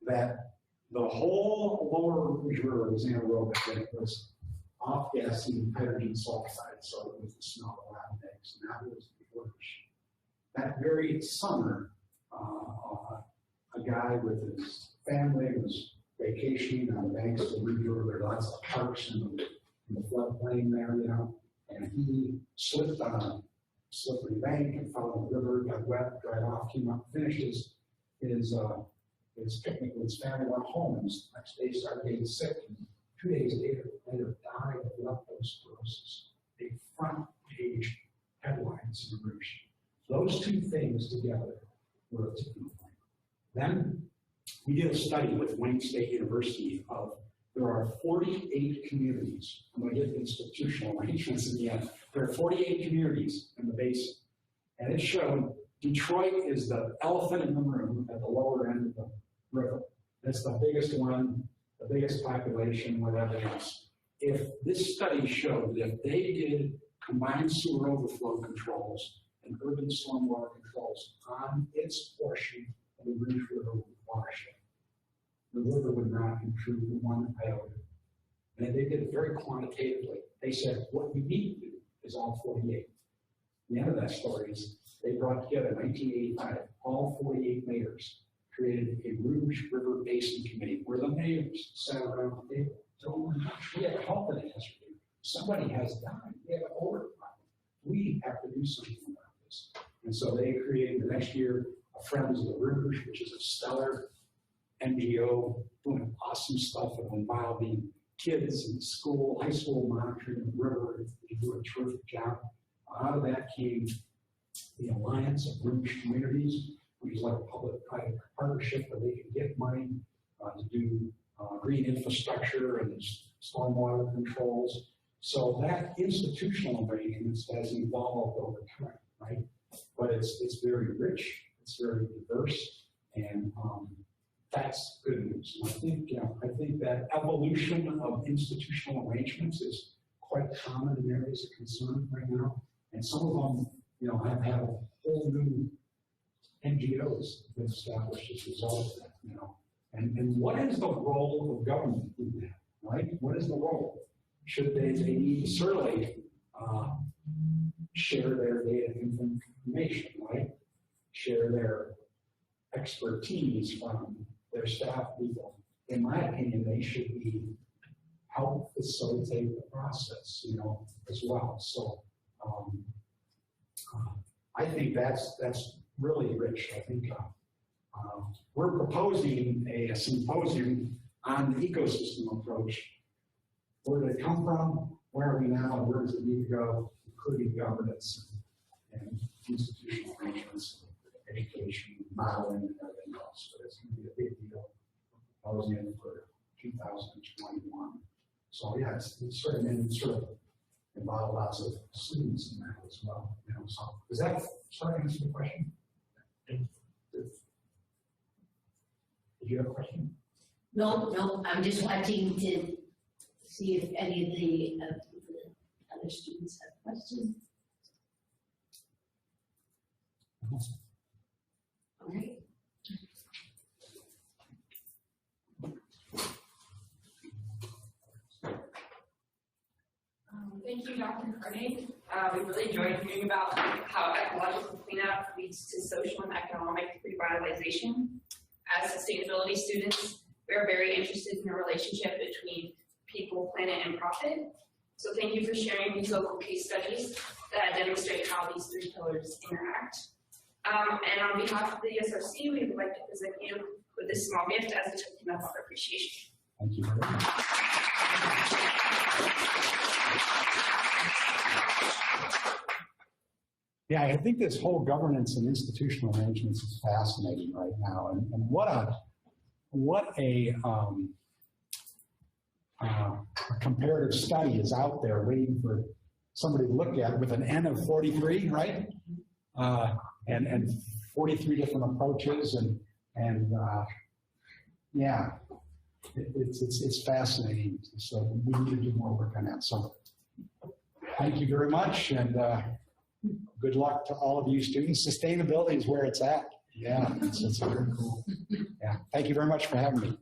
B: that the whole lower Rouge River was anaerobic, and it was off-gassing hydrogen sulfide, so it was the smell of lab eggs, and that was the order. That very summer, a guy with his family was vacationing on the banks of the Rouge River. There are lots of parks in the floodplain there, and he slipped on a slippery bank and fell in the river, got wet, dried off, came up, finished his picnic with his family, went home, and the next day started getting sick, and 2 days later died of leptospirosis. Big front page headlines in Rouge. Those two things together were a tipping point. Then we did a study with Wayne State University of there are 48 communities. I'm going to get institutional arrangements in the end. There are 48 communities in the basin. And it showed Detroit is the elephant in the room at the lower end of the river. That's the biggest one, the biggest population, whatever else. If this study showed that if they did combined sewer overflow controls and urban stormwater controls on its portion of the Rouge River watershed, the river would not improve one iota. And they did it very quantitatively. They said, what you need to do is all 48. The end of that story is they brought together in 1985, all 48 mayors created a Rouge River Basin Committee where the mayors sat around the table. So we have a health hazard. Somebody has died. We have an odor problem. We have to do something about this. And so they created the next year a Friends of the Rouge, which is a stellar NGO doing awesome stuff involving kids in school, high school monitoring the river. They do a terrific job. Out of that came the Alliance of Rouge Communities, which is like a public-private partnership where they can get money to do green infrastructure and stormwater controls. So that institutional arrangements has evolved over time, right? But it's very rich, it's very diverse, and that's good news. And I think that evolution of institutional arrangements is quite common in areas of concern right now. And some of them, have had a whole new NGOs that established as a result of that, And what is the role of government in that, right? What is the role? Should they need to certainly share their data and information, right? Share their expertise from their staff people. In my opinion, they should be help facilitate the process, as well. So I think that's really rich. I think we're proposing a symposium on the ecosystem approach. Where did it come from? Where are we now? Where does it need to go? Including governance and institutional arrangements, education, modeling, and everything else. So it's going to be a big deal. Proposing it for 2021. So yeah, it's sort of involved lots of students in that as well. So does that sort of answer the question? Did you have a question?
H: No, I'm just watching to see if any of the other students have questions. All right.
I: Thank you, Dr. Hartig. We really enjoyed hearing about how ecological cleanup leads to social and economic revitalization. As sustainability students, we are very interested in the relationship between people, planet, and profit. So thank you for sharing these local case studies that demonstrate how these three pillars interact. And on behalf of the ESRC, we would like to present you with this small gift as a token of our appreciation.
B: Thank you very much. Yeah, I think this whole governance and institutional arrangements is fascinating right now, and what a comparative study is out there waiting for somebody to look at with an N of 43, right? And 43 different approaches, and yeah, it's fascinating. So we need to do more work on that. So thank you very much, and good luck to all of you students. Sustainability is where it's at. Yeah, it's very cool. Yeah, thank you very much for having me.